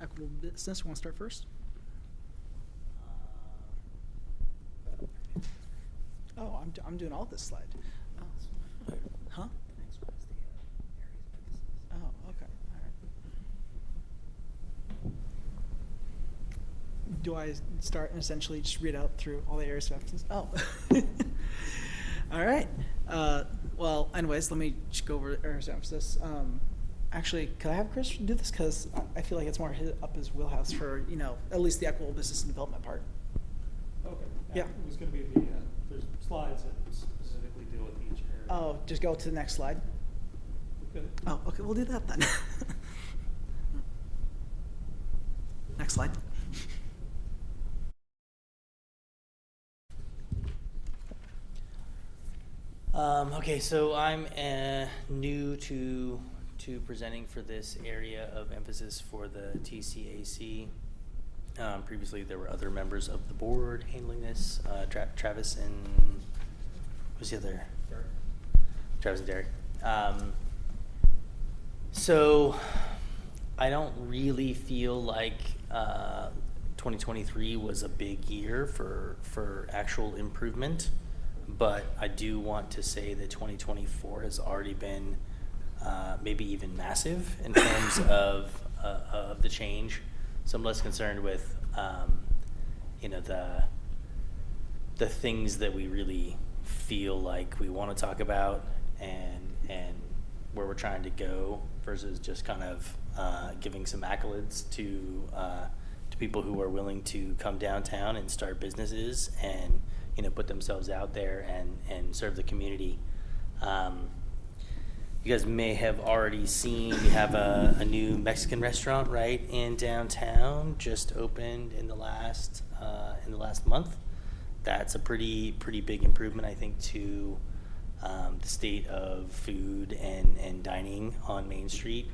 Equitable business, want to start first? Oh, I'm doing all this slide. Oh. Huh? Oh, okay. All right. Do I start and essentially just read out through all the areas of emphasis? Oh. All right. Well, anyways, let me just go over areas of emphasis. Actually, could I have Chris do this? Because I feel like it's more up his wheelhouse for, at least the equitable business and development part. Okay. Yeah. It was going to be there's slides that specifically deal with each area. Oh, just go to the next slide. Okay. Oh, okay, we'll do that then. Next slide. Okay, so I'm new to presenting for this area of emphasis for the TCAC. Previously, there were other members of the board handling this. Travis and who's the other? Derek. Travis and Derek. So I don't really feel like 2023 was a big year for actual improvement, but I do want to say that 2024 has already been maybe even massive in terms of the change. So I'm less concerned with the things that we really feel like we want to talk about and where we're trying to go versus just kind of giving some accolades to people who are willing to come downtown and start businesses and put themselves out there and serve the community. You guys may have already seen we have a new Mexican restaurant right in downtown, just opened in the last month. That's a pretty big improvement, I think, to the state of food and dining on Main Street.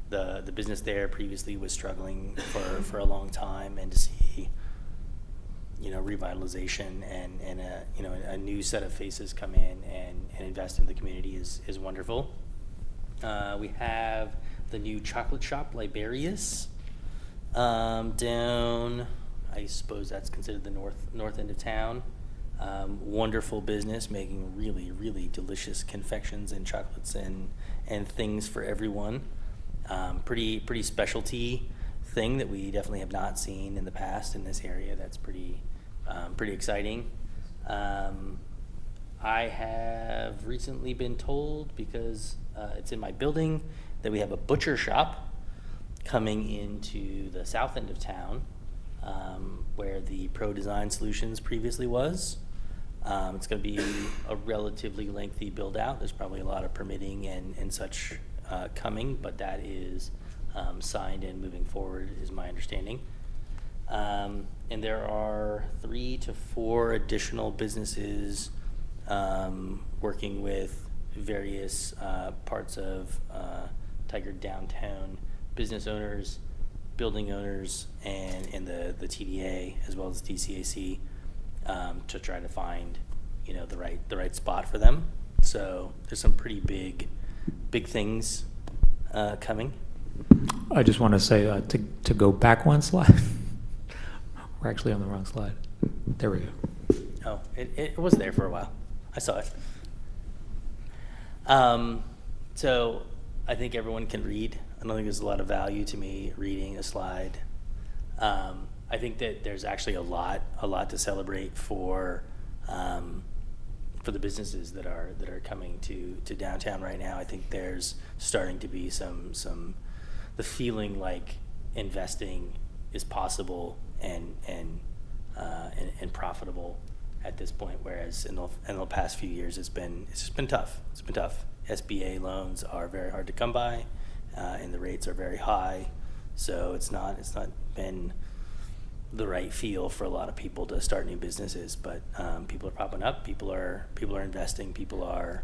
The business there previously was struggling for a long time, and to see revitalization and a new set of faces come in and invest in the community is wonderful. We have the new chocolate shop, Liberius, down, I suppose that's considered the north end of town. Wonderful business, making really delicious confections and chocolates and things for everyone. Pretty specialty thing that we definitely have not seen in the past in this area. That's pretty exciting. I have recently been told, because it's in my building, that we have a butcher shop coming into the south end of town, where the Pro Design Solutions previously was. It's going to be a relatively lengthy build out. There's probably a lot of permitting and such coming, but that is signed and moving forward, is my understanding. And there are 3 to 4 additional businesses working with various parts of Tigard downtown business owners, building owners, and the TDA as well as DCAC to try to find the right spot for them. So there's some pretty big things coming. I just want to say to go back one slide. We're actually on the wrong slide. There we go. Oh, it was there for a while. I saw it. So I think everyone can read. I don't think there's a lot of value to me reading a slide. I think that there's actually a lot to celebrate for the businesses that are coming to downtown right now. I think there's starting to be the feeling like investing is possible and profitable at this point, whereas in the past few years it's just been tough. It's been tough. SBA loans are very hard to come by, and the rates are very high, so it's not been the right feel for a lot of people to start new businesses. But people are popping up, people are investing, people are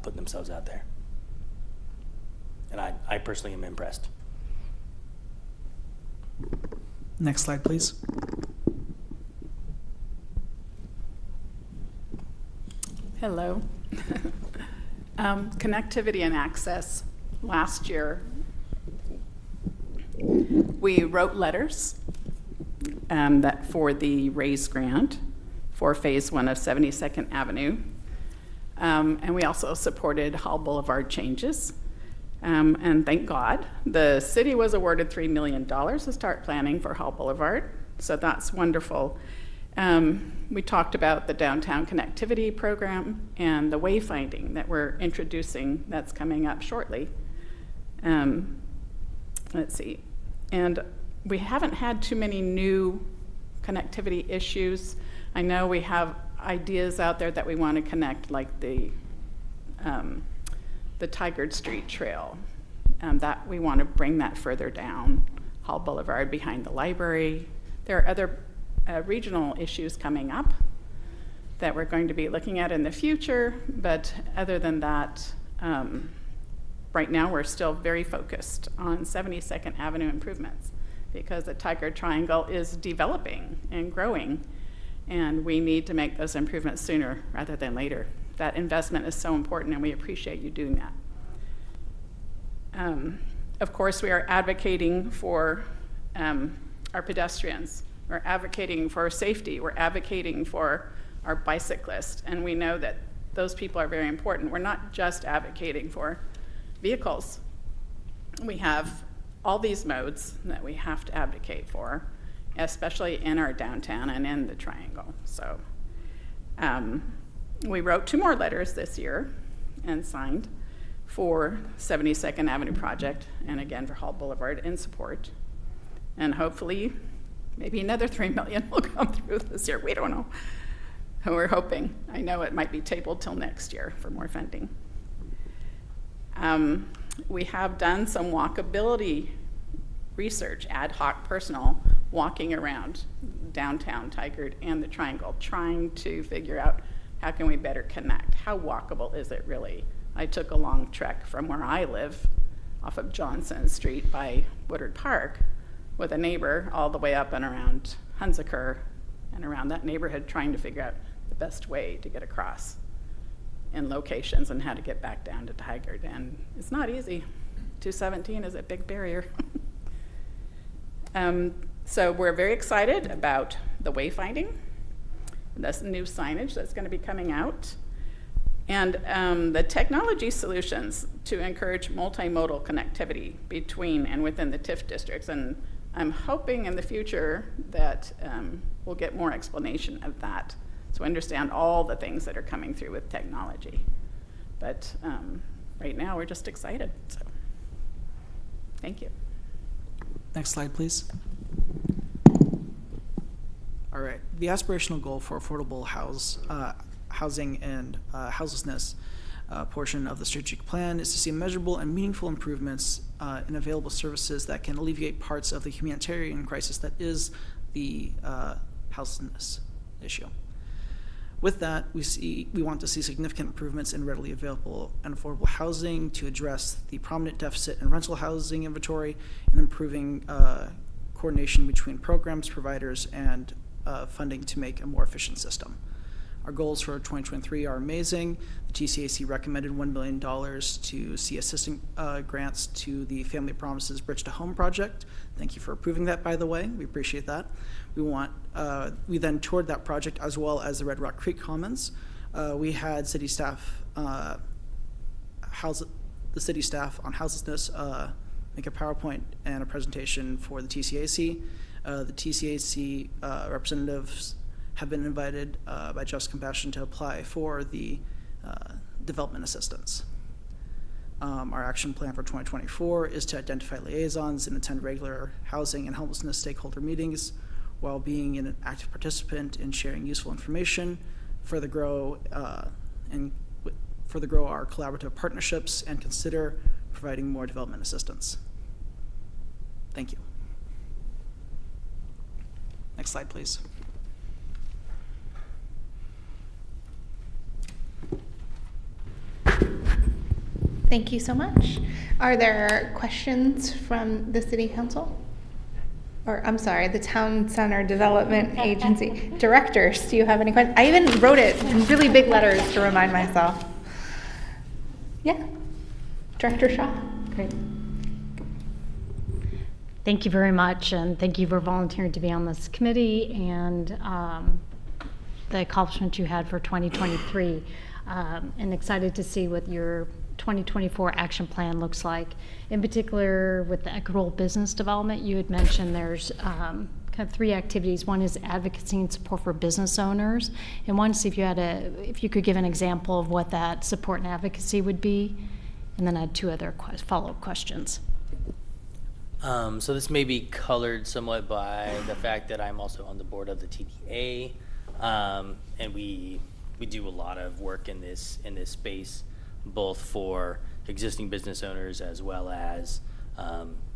putting themselves out there, and I personally am impressed. Next slide, please. Hello. Connectivity and access. Last year, we wrote letters that for the RAISE grant for Phase 1 of 72nd Avenue. And we also supported Hall Boulevard changes. And thank God, the city was awarded $3 million to start planning for Hall Boulevard. So that's wonderful. We talked about the downtown connectivity program and the wayfinding that we're introducing that's coming up shortly. Let's see. And we haven't had too many new connectivity issues. I know we have ideas out there that we want to connect, like the Tigard Street Trail, that we want to bring that further down Hall Boulevard behind the library. There are other regional issues coming up that we're going to be looking at in the future, but other than that, right now we're still very focused on 72nd Avenue improvements because the Tigard Triangle is developing and growing, and we need to make those improvements sooner rather than later. That investment is so important, and we appreciate you doing that. Of course, we are advocating for our pedestrians. We're advocating for safety. We're advocating for our bicyclists, and we know that those people are very important. We're not just advocating for vehicles. We have all these modes that we have to advocate for, especially in our downtown and in the Triangle. So we wrote 2 more letters this year and signed for 72nd Avenue project, and again for Hall Boulevard in support. And hopefully, maybe another $3 million will come through this year. We don't know. We're hoping. I know it might be tabled till next year for more funding. We have done some walkability research, ad hoc personal, walking around downtown Tigard and the Triangle, trying to figure out how can we better connect? How walkable is it really? I took a long trek from where I live off of Johnson Street by Woodard Park with a neighbor all the way up and around Hunsaker and around that neighborhood, trying to figure out the best way to get across in locations and how to get back down to Tigard. And it's not easy. 217 is a big barrier. So we're very excited about the wayfinding, this new signage that's going to be coming out, and the technology solutions to encourage multimodal connectivity between and within the TIF districts. And I'm hoping in the future that we'll get more explanation of that, so we understand all the things that are coming through with technology. But right now, we're just excited. So thank you. Next slide, please. All right. The aspirational goal for affordable housing and houselessness portion of the strategic plan is to see measurable and meaningful improvements in available services that can alleviate parts of the humanitarian crisis that is the houselessness issue. With that, we want to see significant improvements in readily available and affordable housing to address the prominent deficit in rental housing inventory and improving coordination between programs, providers, and funding to make a more efficient system. Our goals for 2023 are amazing. The TCAC recommended $1 million to see assistance grants to the Family Promises Bridge to Home project. Thank you for approving that, by the way. We appreciate that. We then toured that project as well as the Red Rock Creek Commons. We had city staff, the city staff on houselessness make a PowerPoint and a presentation for the TCAC. The TCAC representatives have been invited by Just Compassion to apply for the development assistance. Our action plan for 2024 is to identify liaisons and attend regular housing and homelessness stakeholder meetings while being an active participant in sharing useful information, further grow our collaborative partnerships, and consider providing more development assistance. Thank you. Next slide, please. Thank you so much. Are there questions from the City Council? Or, I'm sorry, the Town Center Development Agency. Directors, do you have any questions? I even wrote it in really big letters to remind myself. Yeah. Director Shaw. Great. Thank you very much, and thank you for volunteering to be on this committee and the accomplishments you had for 2023. And excited to see what your 2024 action plan looks like. In particular, with the equitable business development, you had mentioned there's kind of 3 activities. One is advocacy and support for business owners, and one to see if you could give an example of what that support and advocacy would be, and then I had 2 other follow-up questions. So this may be colored somewhat by the fact that I'm also on the board of the TDA, and we do a lot of work in this space, both for existing business owners as well as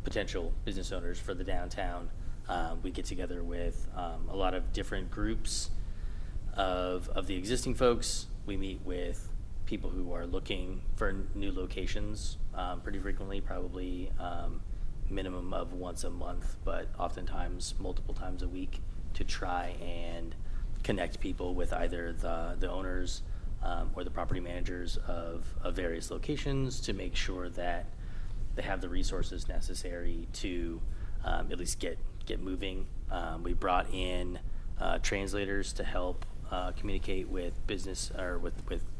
potential business owners for the downtown. We get together with a lot of different groups of the existing folks. We meet with people who are looking for new locations pretty frequently, probably minimum of once a month, but oftentimes multiple times a week, to try and connect people with either the owners or the property managers of various locations to make sure that they have the resources necessary to at least get moving. We brought in translators to help communicate with business or with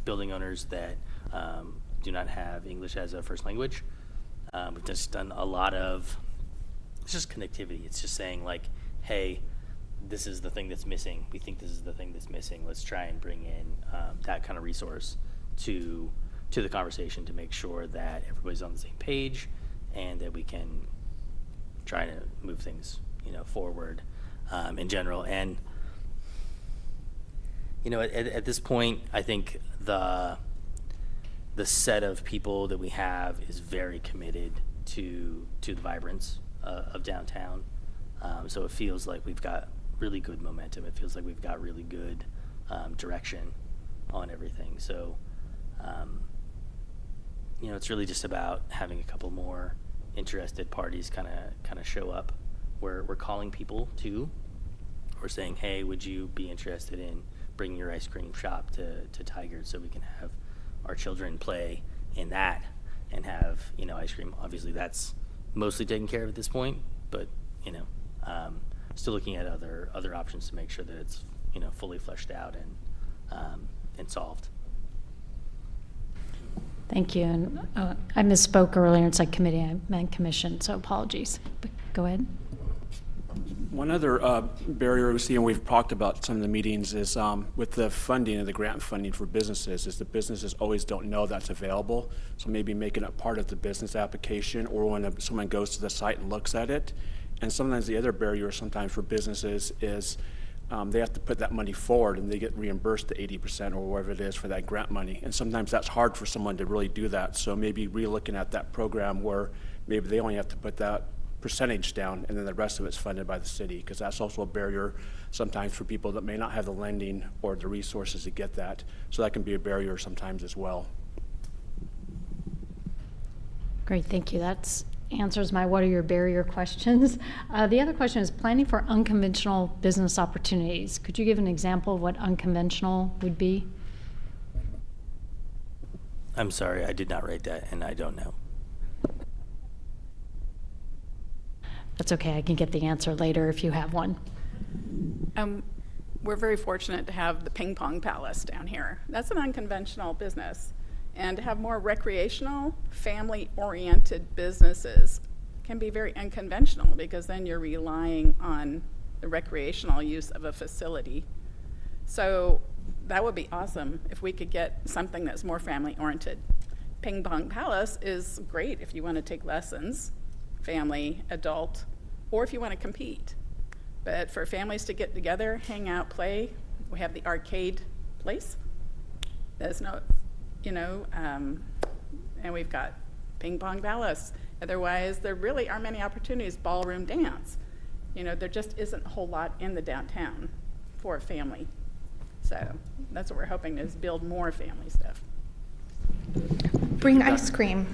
building owners that do not have English as a first language. We've just done a lot of, it's just connectivity. It's just saying like, hey, this is the thing that's missing. We think this is the thing that's missing. Let's try and bring in that kind of resource to the conversation to make sure that everybody's on the same page and that we can try to move things, forward in general. And, at this point, I think the set of people that we have is very committed to the vibrance of downtown. So it feels like we've got really good momentum. It feels like we've got really good direction on everything. So, it's really just about having a couple more interested parties kind of show up. We're calling people too. We're saying, hey, would you be interested in bringing your ice cream shop to Tigard so we can have our children play in that and have, ice cream. Obviously that's mostly taken care of at this point, but, still looking at other options to make sure that it's, fully fleshed out and solved. Thank you. And I misspoke earlier. It's like committee, I meant commission, so apologies. But go ahead. One other barrier we see, and we've talked about some of the meetings, is with the funding and the grant funding for businesses, is the businesses always don't know that's available. So maybe making it part of the business application or when someone goes to the site and looks at it. And sometimes the other barrier sometimes for businesses is they have to put that money forward and they get reimbursed the 80% or whatever it is for that grant money. And sometimes that's hard for someone to really do that. So maybe re-looking at that program where maybe they only have to put that percentage down, and then the rest of it's funded by the city, because that's also a barrier sometimes for people that may not have the lending or the resources to get that. So that can be a barrier sometimes as well. Great, thank you. That answers my what are your barrier questions. The other question is planning for unconventional business opportunities. Could you give an example of what unconventional would be? I'm sorry, I did not write that, and I don't know. That's okay, I can get the answer later if you have one. We're very fortunate to have the Ping Pong Palace down here. That's an unconventional business. And to have more recreational, family-oriented businesses can be very unconventional, because then you're relying on the recreational use of a facility. So that would be awesome if we could get something that's more family-oriented. Ping Pong Palace is great if you want to take lessons, family, adult, or if you want to compete. But for families to get together, hang out, play, we have the arcade place. There's no, and we've got Ping Pong Palace. Otherwise, there really aren't many opportunities. Ballroom dance. There just isn't a whole lot in the downtown for a family. So that's what we're hoping to is build more family stuff. Bring ice cream.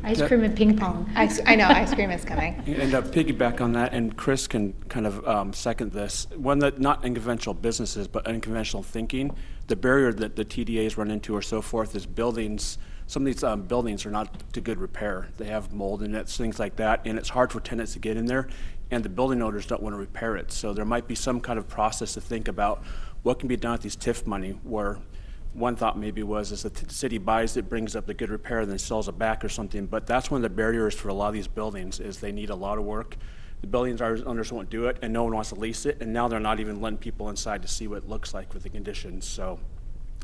Ice cream and ping pong. I know, ice cream is coming. And piggyback on that, and Chris can kind of second this, one that not unconventional businesses, but unconventional thinking. The barrier that the TDAs run into or so forth is buildings. Some of these buildings are not to good repair. They have mold in it, things like that, and it's hard for tenants to get in there, and the building owners don't want to repair it. So there might be some kind of process to think about what can be done with these TIF money, where one thought maybe was is that the city buys it, brings up the good repair, and then sells it back or something. But that's one of the barriers for a lot of these buildings is they need a lot of work. The buildings owners won't do it, and no one wants to lease it, and now they're not even letting people inside to see what it looks like with the conditions. So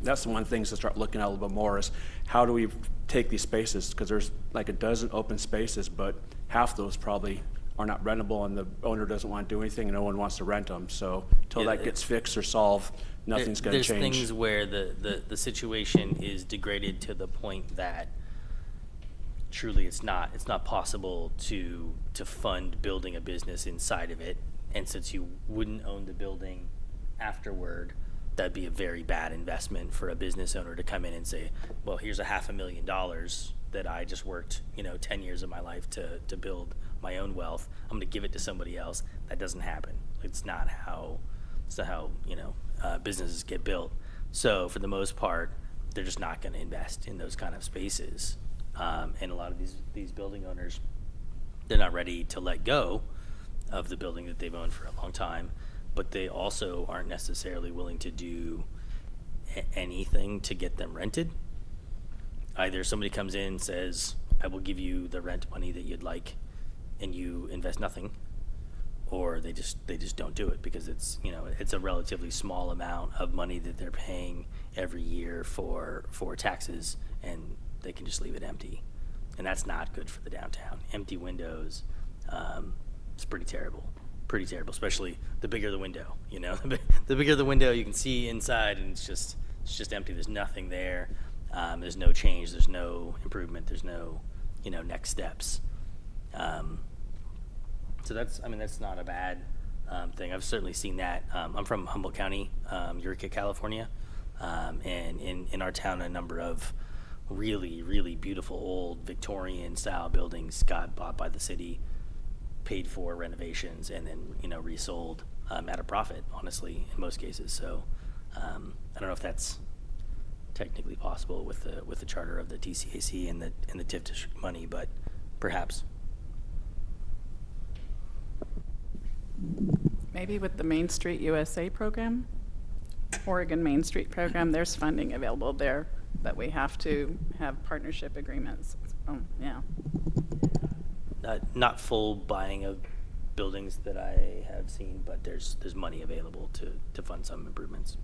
that's the one things to start looking at a little bit more is how do we take these spaces, because there's like a dozen open spaces, but half those probably are not rentable, and the owner doesn't want to do anything, and no one wants to rent them. So until that gets fixed or solved, nothing's going to change. There's things where the situation is degraded to the point that truly it's not possible to fund building a business inside of it. And since you wouldn't own the building afterward, that'd be a very bad investment for a business owner to come in and say, well, here's $500,000 that I just worked 10 years of my life to build my own wealth. I'm going to give it to somebody else. That doesn't happen. It's not how businesses get built. So for the most part, they're just not going to invest in those kind of spaces. And a lot of these building owners, they're not ready to let go of the building that they've owned for a long time, but they also aren't necessarily willing to do anything to get them rented. Either somebody comes in and says, I will give you the rent money that you'd like, and you invest nothing, or they just don't do it because it's a relatively small amount of money that they're paying every year for taxes, and they can just leave it empty, and that's not good for the downtown. Empty windows, it's pretty terrible, especially the bigger the window. The bigger the window, you can see inside, and it's just empty. There's nothing there. There's no change. There's no improvement. There's no next steps. So that's not a bad thing. I've certainly seen that. I'm from Humboldt County, Eureka, California, and in our town, a number of really, really beautiful old Victorian style buildings got bought by the city, paid for renovations, and then resold at a profit, honestly, in most cases. So I don't know if that's technically possible with the charter of the TCAC and the TIF district money, but perhaps. Maybe with the Main Street USA program, Oregon Main Street program, there's funding available there, but we have to have partnership agreements. Yeah. Not full buying of buildings that I have seen, but there's money available to fund some improvements.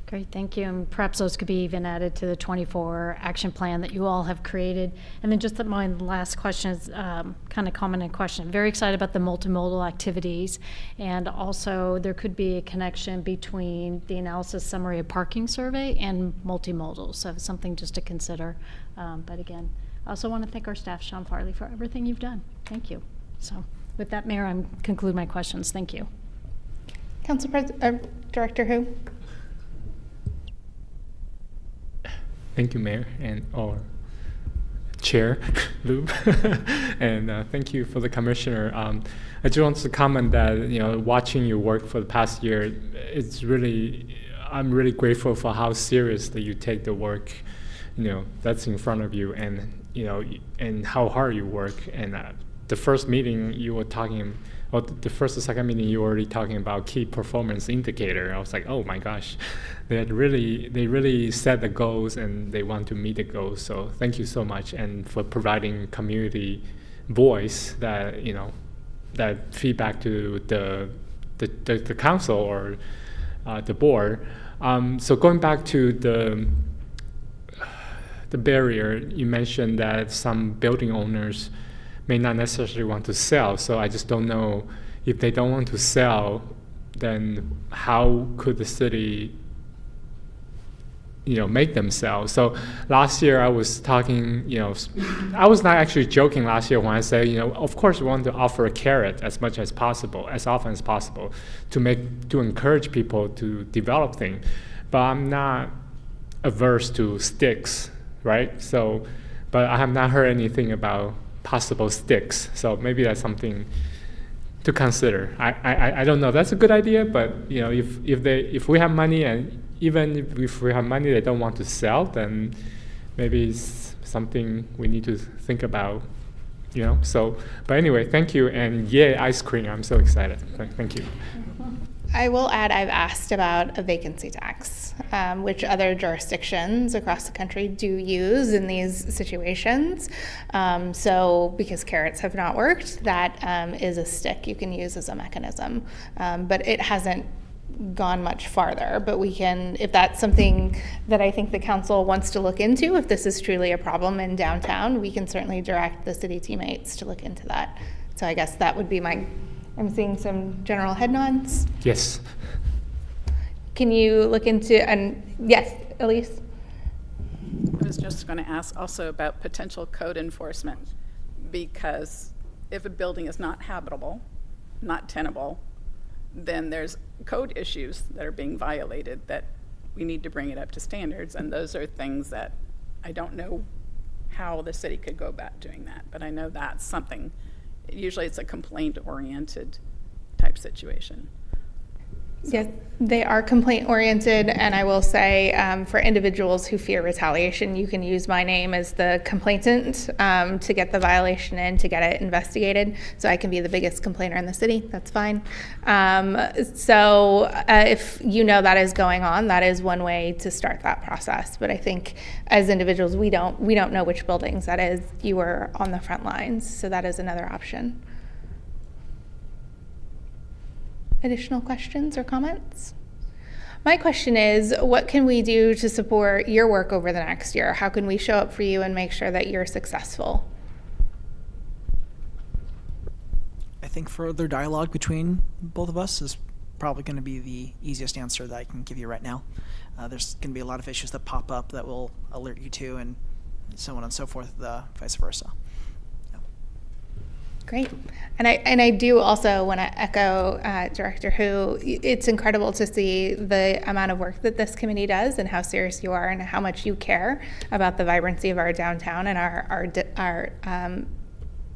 Great, thank you. And perhaps those could be even added to the 24 action plan that you all have created. And then just my last question is kind of common question. Very excited about the multimodal activities. And also there could be a connection between the analysis summary of parking survey and multimodal. So something just to consider. But again, I also want to thank our staff, Sean Farley, for everything you've done. Thank you. So with that, Mayor, I conclude my questions. Thank you. Council Director Hu? Thank you, Mayor, and or Chair Lube, and thank you for the Commissioner. I just want to comment that watching you work for the past year, I'm really grateful for how seriously you take the work, that's in front of you, and and how hard you work. And the first meeting you were talking. Well, the first and second meeting, you were already talking about key performance indicator. I was like, oh my gosh, they really set the goals and they want to meet the goals. So thank you so much, and for providing community voice that that feedback to the council or the board. So going back to the barrier, you mentioned that some building owners may not necessarily want to sell. So I just don't know, if they don't want to sell, then how could the city make them sell? So last year I was talking, I was not actually joking last year when I say, of course we want to offer a carrot as much as possible, as often as possible, to encourage people to develop things. But I'm not averse to sticks, right? So, but I have not heard anything about possible sticks, so maybe that's something to consider. I don't know. That's a good idea, but if we have money, and even if we have money they don't want to sell, then maybe it's something we need to think about. So, but anyway, thank you, and yay, ice cream! I'm so excited. Thank you. I will add, I've asked about a vacancy tax, which other jurisdictions across the country do use in these situations. So because carrots have not worked, that is a stick you can use as a mechanism. But it hasn't gone much farther. But we can, if that's something that I think the council wants to look into, if this is truly a problem in downtown, we can certainly direct the city teammates to look into that. So I guess that would be I'm seeing some general head nods. Yes. Can you look into, and yes, Elise? I was just going to ask also about potential code enforcement, because if a building is not habitable, not tenable, then there's code issues that are being violated that we need to bring it up to standards, and those are things that I don't know how the city could go about doing that, but I know that's something. Usually it's a complaint-oriented type situation. Yes, they are complaint-oriented, and I will say for individuals who fear retaliation, you can use my name as the complainant to get the violation in, to get it investigated. So I can be the biggest complainer in the city. That's fine. So if that is going on, that is one way to start that process. But I think as individuals, we don't know which buildings that is. You are on the front lines, so that is another option. Additional questions or comments? My question is, what can we do to support your work over the next year? How can we show up for you and make sure that you're successful? I think further dialogue between both of us is probably going to be the easiest answer that I can give you right now. There's going to be a lot of issues that pop up that will alert you to, and so on and so forth, vice versa. Great. And I do also want to echo Director Hu. It's incredible to see the amount of work that this committee does and how serious you are and how much you care about the vibrancy of our downtown and our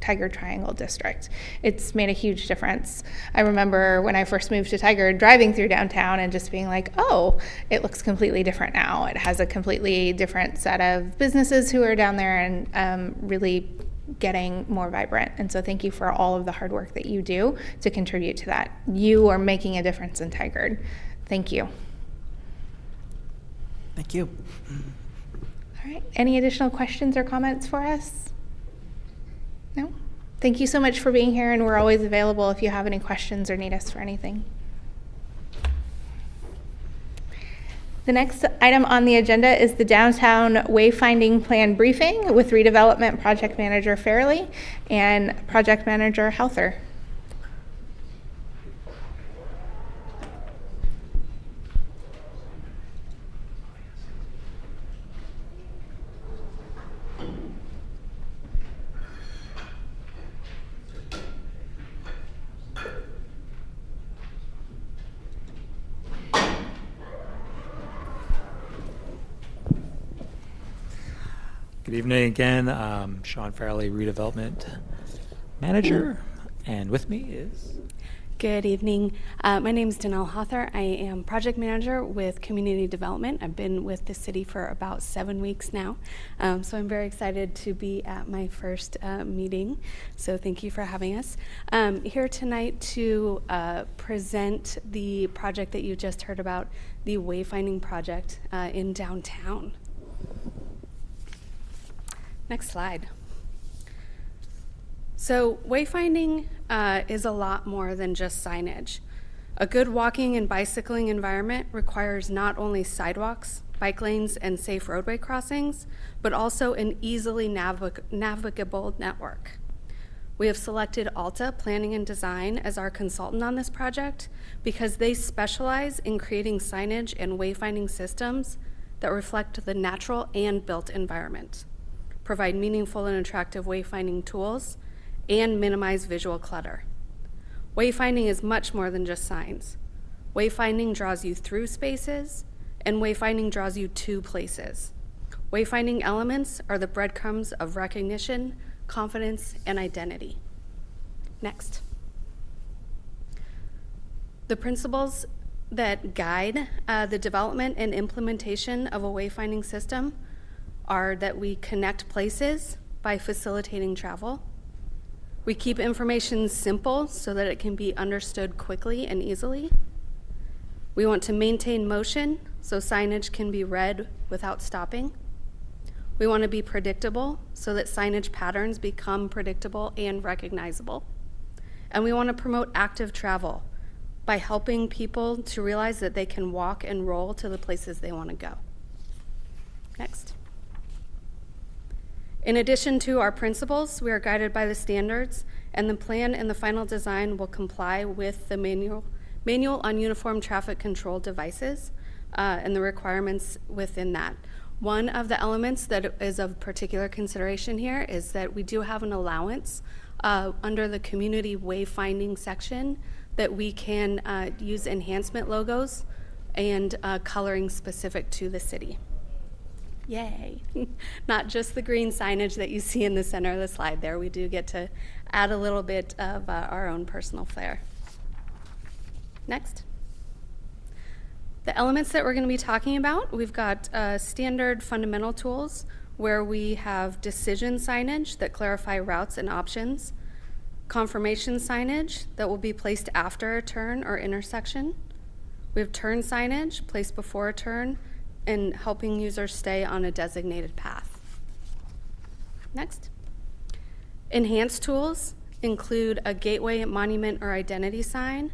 Tigard Triangle district. It's made a huge difference. I remember when I first moved to Tigard, driving through downtown and just being like, oh, it looks completely different now. It has a completely different set of businesses who are down there and really getting more vibrant. And so thank you for all of the hard work that you do to contribute to that. You are making a difference in Tigard. Thank you. Thank you. All right. Any additional questions or comments for us? No? Thank you so much for being here, and we're always available if you have any questions or need us for anything. The next item on the agenda is the Downtown Wayfinding Plan briefing with Redevelopment Project Manager Fairley and Project Manager Healther. Good evening again. Sean Farley, Redevelopment Manager, and with me is... Good evening. My name is Danelle Hother. I am Project Manager with Community Development. I've been with the city for about 7 weeks now, so I'm very excited to be at my first meeting, so thank you for having us. Here tonight to present the project that you just heard about, the Wayfinding Project in downtown. Next slide. So wayfinding is a lot more than just signage. A good walking and bicycling environment requires not only sidewalks, bike lanes, and safe roadway crossings, but also an easily navigable network. We have selected Alta Planning and Design as our consultant on this project because they specialize in creating signage and wayfinding systems that reflect the natural and built environment, provide meaningful and attractive wayfinding tools, and minimize visual clutter. Wayfinding is much more than just signs. Wayfinding draws you through spaces, and wayfinding draws you to places. Wayfinding elements are the breadcrumbs of recognition, confidence, and identity. Next. The principles that guide the development and implementation of a wayfinding system are that we connect places by facilitating travel. We keep information simple so that it can be understood quickly and easily. We want to maintain motion so signage can be read without stopping. We want to be predictable so that signage patterns become predictable and recognizable. And we want to promote active travel by helping people to realize that they can walk and roll to the places they want to go. Next. In addition to our principles, we are guided by the standards, and the plan and the final design will comply with the manual on uniform traffic control devices and the requirements within that. One of the elements that is of particular consideration here is that we do have an allowance under the community wayfinding section that we can use enhancement logos and coloring specific to the city. Yay. Not just the green signage that you see in the center of the slide there. We do get to add a little bit of our own personal flair. Next. The elements that we're going to be talking about, we've got standard fundamental tools where we have decision signage that clarify routes and options, confirmation signage that will be placed after a turn or intersection. We have turn signage placed before a turn and helping users stay on a designated path. Next. Enhanced tools include a gateway, monument, or identity sign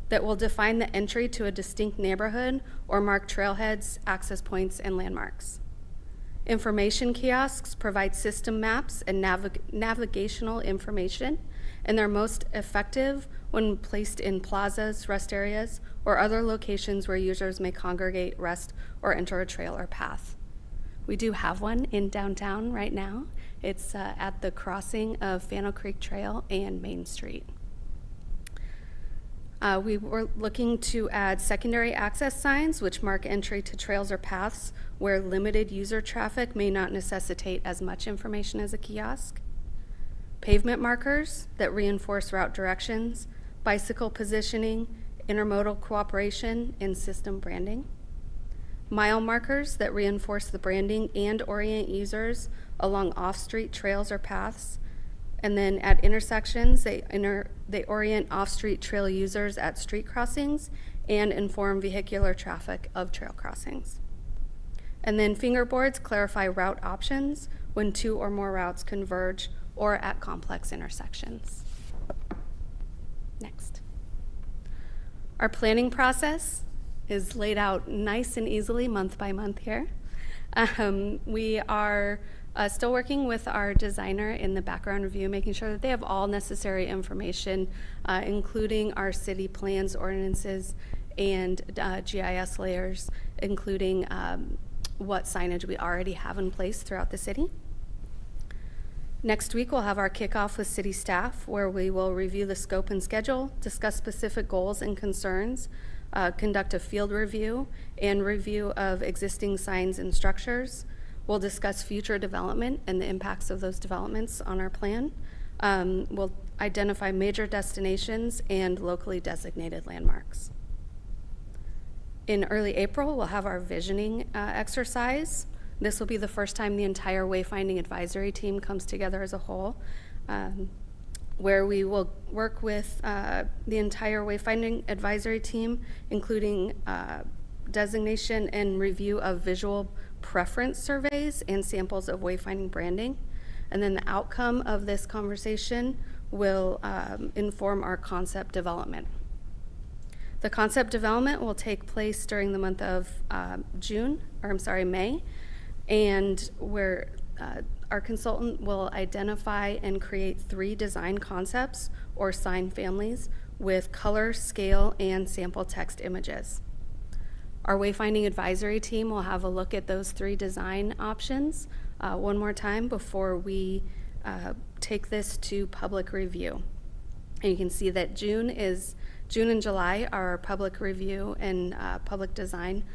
that will define the entry to a distinct neighborhood or mark trailheads, access points, and landmarks. Information kiosks provide system maps and navigational information, and they're most effective when placed in plazas, rest areas, or other locations where users may congregate, rest, or enter a trail or path. We do have one in downtown right now. It's at the crossing of Fano Creek Trail and Main Street. We were looking to add secondary access signs which mark entry to trails or paths where limited user traffic may not necessitate as much information as a kiosk. Pavement markers that reinforce route directions, bicycle positioning, intermodal cooperation, and system branding. Mile markers that reinforce the branding and orient users along off-street trails or paths. And then at intersections, they orient off-street trail users at street crossings and inform vehicular traffic of trail crossings. And then fingerboards clarify route options when 2 or more routes converge or at complex intersections. Next. Our planning process is laid out nice and easily month by month here. We are still working with our designer in the background review, making sure that they have all necessary information, including our city plans, ordinances, and GIS layers, including what signage we already have in place throughout the city. Next week, we'll have our kickoff with city staff, where we will review the scope and schedule, discuss specific goals and concerns, conduct a field review and review of existing signs and structures. We'll discuss future development and the impacts of those developments on our plan. We'll identify major destinations and locally designated landmarks. In early April, we'll have our visioning exercise. This will be the first time the entire wayfinding advisory team comes together as a whole, where we will work with the entire wayfinding advisory team, including designation and review of visual preference surveys and samples of wayfinding branding. And then the outcome of this conversation will inform our concept development. The concept development will take place during the month of May, and where our consultant will identify and create 3 design concepts or sign families with color, scale, and sample text images. Our wayfinding advisory team will have a look at those 3 design options one more time before we take this to public review. And you can see that June and July are our public review and public design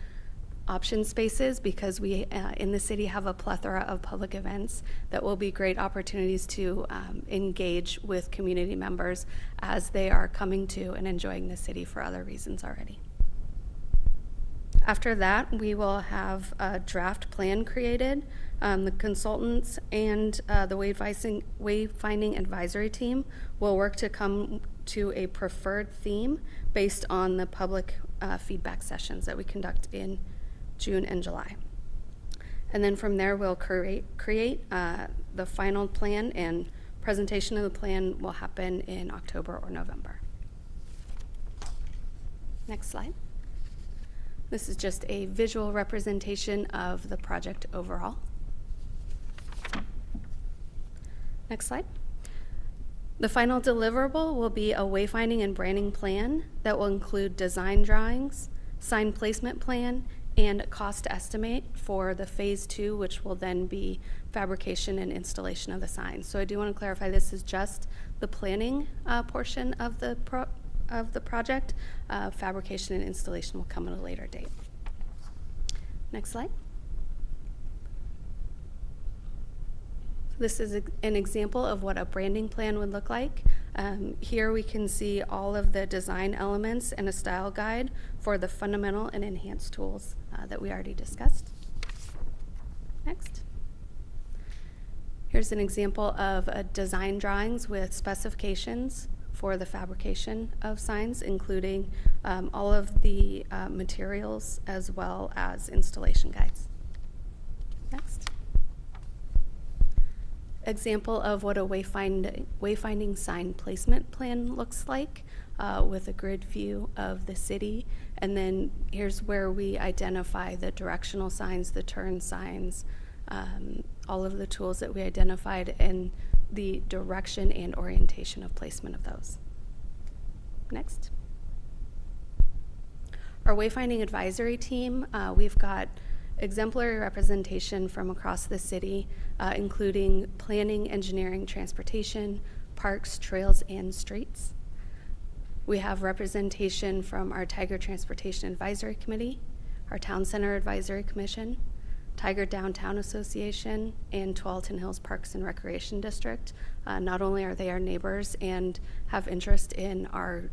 option spaces, because we in the city have a plethora of public events that will be great opportunities to engage with community members as they are coming to and enjoying the city for other reasons already. After that, we will have a draft plan created. The consultants and the wayfinding advisory team will work to come to a preferred theme based on the public feedback sessions that we conduct in June and July. And then from there, we'll create the final plan, and presentation of the plan will happen in October or November. Next slide. This is just a visual representation of the project overall. Next slide. The final deliverable will be a wayfinding and branding plan that will include design drawings, sign placement plan, and a cost estimate for the phase 2, which will then be fabrication and installation of the signs. So I do want to clarify, this is just the planning portion of the project. Fabrication and installation will come at a later date. Next slide. This is an example of what a branding plan would look like. Here we can see all of the design elements and a style guide for the fundamental and enhanced tools that we already discussed. Next. Here's an example of design drawings with specifications for the fabrication of signs, including all of the materials as well as installation guides. Next. Example of what a wayfinding sign placement plan looks like with a grid view of the city. And then here's where we identify the directional signs, the turn signs, all of the tools that we identified, and the direction and orientation of placement of those. Next. Our wayfinding advisory team, we've got exemplary representation from across the city, including planning, engineering, transportation, parks, trails, and streets. We have representation from our Tiger Transportation Advisory Committee, our Town Center Advisory Commission, Tiger Downtown Association, and Tualatin Hills Parks and Recreation District. Not only are they our neighbors and have interest in our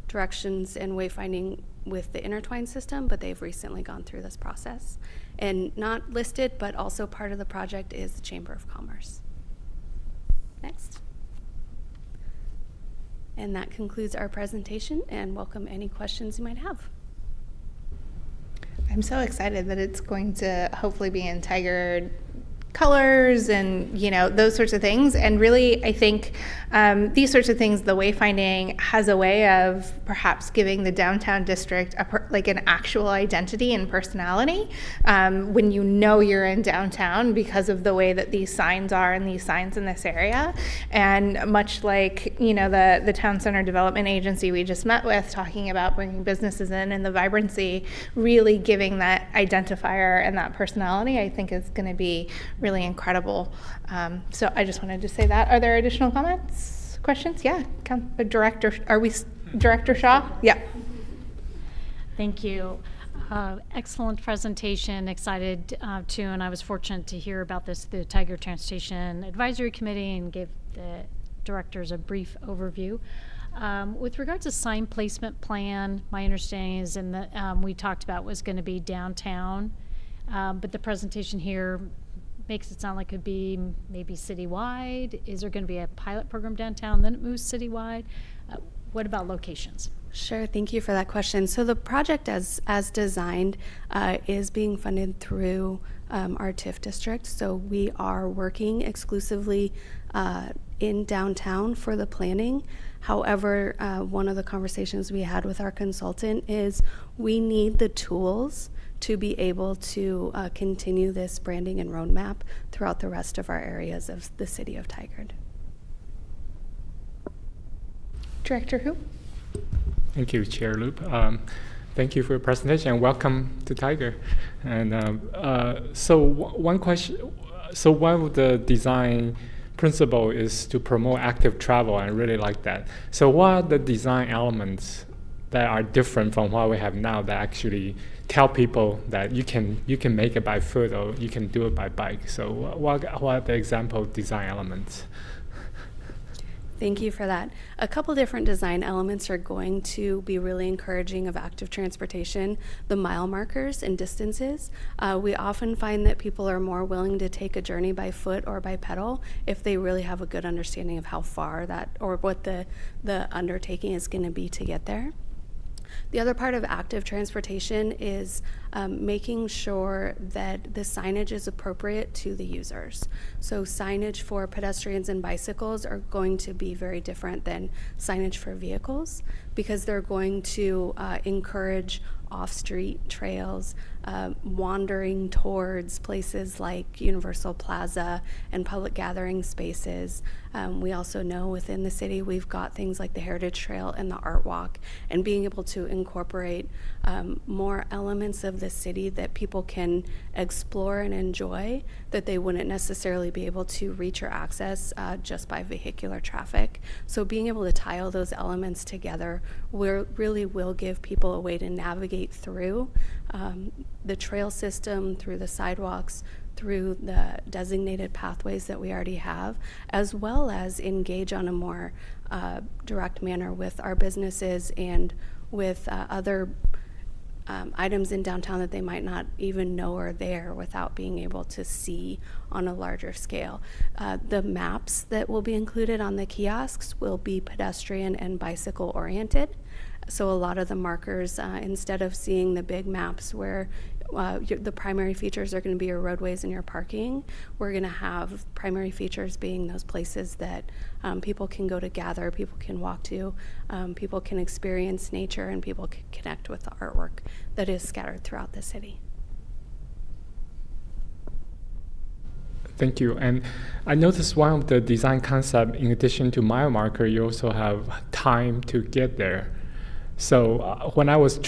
directions and wayfinding with the intertwined system, but they've recently gone through this process. And not listed, but also part of the project, is the Chamber of Commerce. Next. And that concludes our presentation, and welcome any questions you might have. I'm so excited that it's going to hopefully be in Tiger colors and, you know, those sorts of things. And really, I think these sorts of things, the wayfinding has a way of perhaps giving the downtown district like an actual identity and personality when you know you're in downtown because of the way that these signs are and these signs in this area. And much like, you know, the Town Center Development Agency we just met with, talking about bringing businesses in and the vibrancy, really giving that identifier and that personality, I think is going to be really incredible. So I just wanted to say that. Are there additional comments, questions? Yeah, Director, are we Director Shaw? Yeah. Thank you. Excellent presentation. Excited too, and I was fortunate to hear about this through the Tiger Transportation Advisory Committee and gave the directors a brief overview. With regards to sign placement plan, my understanding is we talked about was going to be downtown, but the presentation here makes it sound like it could be maybe citywide. Is there going to be a pilot program downtown, then it moves citywide? What about locations? Sure, thank you for that question. So the project as designed is being funded through our TIF district. So we are working exclusively in downtown for the planning. However, one of the conversations we had with our consultant is we need the tools to be able to continue this branding and roadmap throughout the rest of our areas of the city of Tigard. Director Hu? Thank you, Chair Loop. Thank you for your presentation and welcome to Tiger. And one question, so one of the design principle is to promote active travel. I really like that. So what are the design elements that are different from what we have now that actually tell people that you can make it by foot or you can do it by bike? So what are the example design elements? Thank you for that. A couple different design elements are going to be really encouraging of active transportation. The mile markers and distances. We often find that people are more willing to take a journey by foot or by pedal if they really have a good understanding of how far that or what the undertaking is going to be to get there. The other part of active transportation is making sure that the signage is appropriate to the users. So signage for pedestrians and bicycles are going to be very different than signage for vehicles because they're going to encourage off-street trails, wandering towards places like Universal Plaza and public gathering spaces. We also know within the city we've got things like the Heritage Trail and the Art Walk, and being able to incorporate more elements of the city that people can explore and enjoy that they wouldn't necessarily be able to reach or access just by vehicular traffic. So being able to tie all those elements together really will give people a way to navigate through the trail system, through the sidewalks, through the designated pathways that we already have, as well as engage on a more direct manner with our businesses and with other items in downtown that they might not even know are there without being able to see on a larger scale. The maps that will be included on the kiosks will be pedestrian and bicycle oriented. So a lot of the markers, instead of seeing the big maps where the primary features are going to be your roadways and your parking, we're going to have primary features being those places that people can go to gather, people can walk to, people can experience nature, and people can connect with the artwork that is scattered throughout the city. Thank you. And I noticed one of the design concepts, in addition to mile marker, you also have time to get there. So when I was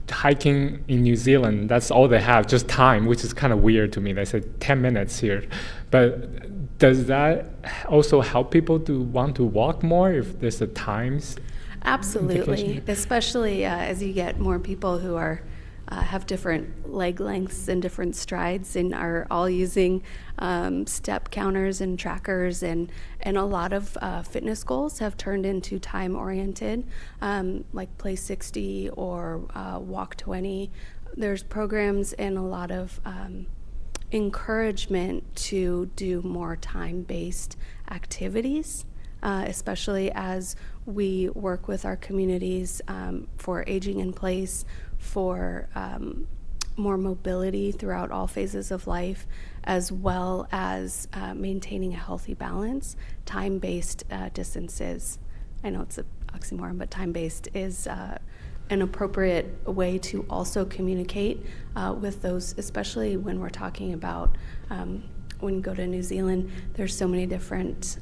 hiking in New Zealand, that's all they have, just time, which is kind of weird to me. They said 10 minutes here. But does that also help people to want to walk more if there's a times? Absolutely, especially as you get more people who are have different leg lengths and different strides and are all using step counters and trackers, and a lot of fitness goals have turned into time-oriented, like Play 60 or Walk 20. There's programs and a lot of encouragement to do more time-based activities, especially as we work with our communities for aging in place, for more mobility throughout all phases of life, as well as maintaining a healthy balance. Time-based distances, I know it's an oxymoron, but time-based is an appropriate way to also communicate with those, especially when we're talking about when you go to New Zealand, there's so many different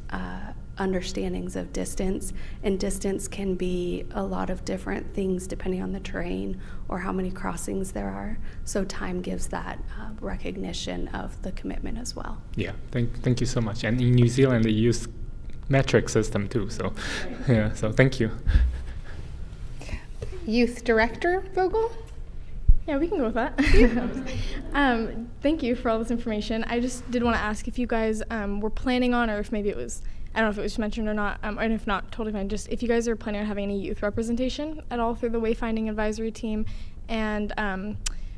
understandings of distance, and distance can be a lot of different things depending on the terrain or how many crossings there are. So time gives that recognition of the commitment as well. Yeah, thank you so much. And in New Zealand, they use metric system too. So, yeah. So thank you. Youth Director Vogel, Yeah, we can go with that. Thank you for all this information. I just did want to ask if you guys were planning on, or if maybe it was, I don't know if it was mentioned or not, and if not, totally fine, just if you guys are planning on having any youth representation at all through the Wayfinding Advisory Team, and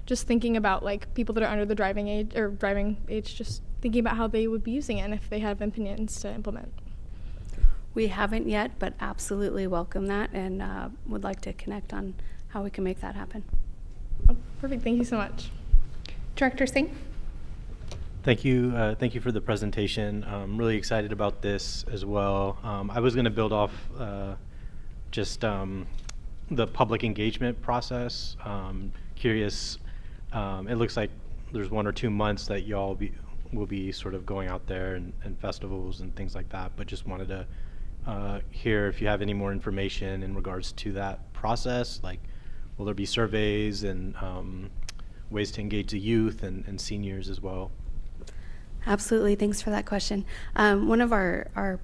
just thinking about like people that are under the driving age, just thinking about how they would be using it and if they have opinions to implement. We haven't yet, but absolutely welcome that and would like to connect on how we can make that happen. Oh, perfect. Thank you so much. Director Singh? Thank you. Thank you for the presentation. I'm really excited about this as well. I was going to build off just the public engagement process. Curious, it looks like there's 1 or 2 months that y'all will be sort of going out there and festivals and things like that, but just wanted to hear if you have any more information in regards to that process. Like, will there be surveys and ways to engage the youth and seniors as well? Absolutely. Thanks for that question. One of our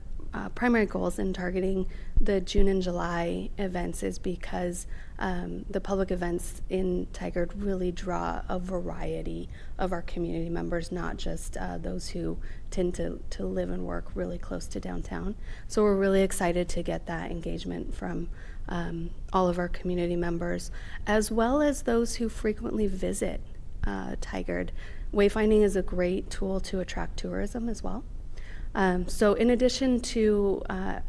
primary goals in targeting the June and July events is because the public events in Tigard really draw a variety of our community members, not just those who tend to live and work really close to downtown. So we're really excited to get that engagement from all of our community members, as well as those who frequently visit Tigard. Wayfinding is a great tool to attract tourism as well. So in addition to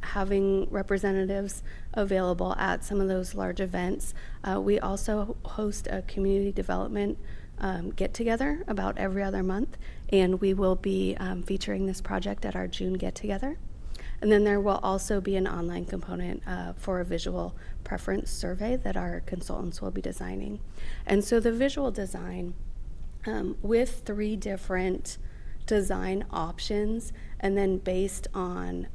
having representatives available at some of those large events, we also host a community development get-together about every other month, and we will be featuring this project at our June get-together. And then there will also be an online component for a visual preference survey that our consultants will be designing. And so the visual design, with 3 different design options, and then based on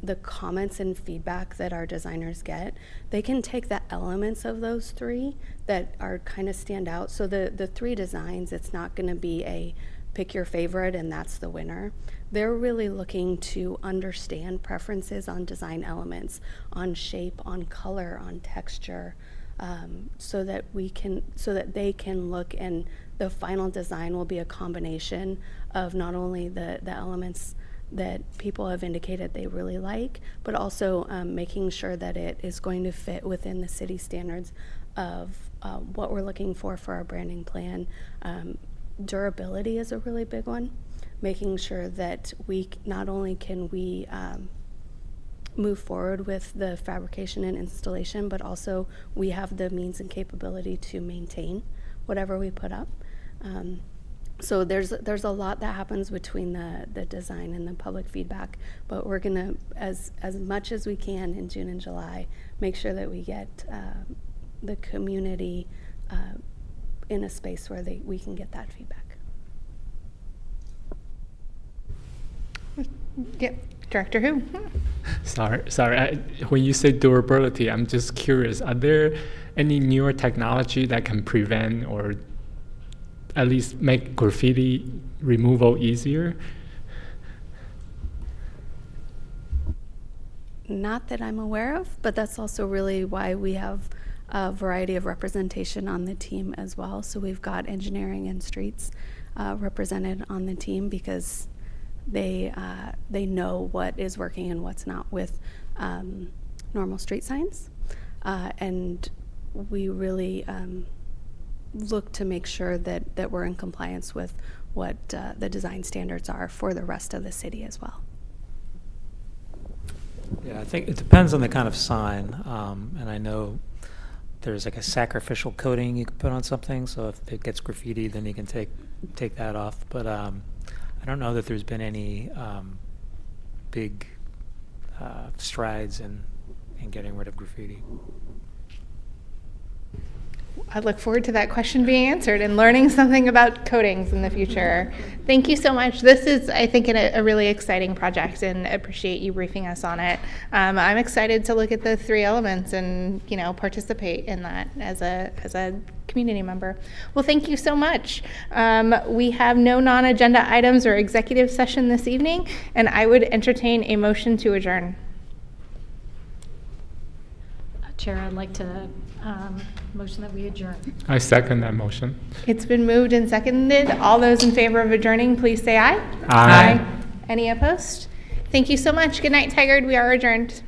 the comments and feedback that our designers get, they can take the elements of those 3 that are kind of stand out. So the 3 designs, it's not going to be a pick your favorite and that's the winner. They're really looking to understand preferences on design elements, on shape, on color, on texture, so that they can look, and the final design will be a combination of not only the elements that people have indicated they really like, but also making sure that it is going to fit within the city standards of what we're looking for our branding plan. Durability is a really big one, making sure that we not only can we move forward with the fabrication and installation, but also we have the means and capability to maintain whatever we put up. So there's a lot that happens between the design and the public feedback, but we're gonna, as much as we can in June and July, make sure that we get the community in a space where we can get that feedback. Yep. Director Hu? Sorry. When you say durability, I'm just curious. Are there any newer technology that can prevent or at least make graffiti removal easier? Not that I'm aware of, but that's also really why we have a variety of representation on the team as well. So we've got engineering and streets represented on the team, because they know what is working and what's not with normal street signs. And we really look to make sure that we're in compliance with what the design standards are for the rest of the city as well. Yeah, I think it depends on the kind of sign, and I know there's like a sacrificial coating you can put on something, so if it gets graffiti, then you can take that off. But I don't know that there's been any big strides in getting rid of graffiti. I look forward to that question being answered and learning something about coatings in the future. Thank you so much. This is, I think, a really exciting project, and appreciate you briefing us on it. I'm excited to look at the 3 elements and participate in that as a community member. Well, thank you so much. We have no non-agenda items or executive session this evening, and I would entertain a motion to adjourn. Chair, I'd like to motion that we adjourn. I second that motion. It's been moved and seconded. All those in favor of adjourning, please say aye. Aye. Any opposed? Thank you so much. Good night, Tigard. We are adjourned.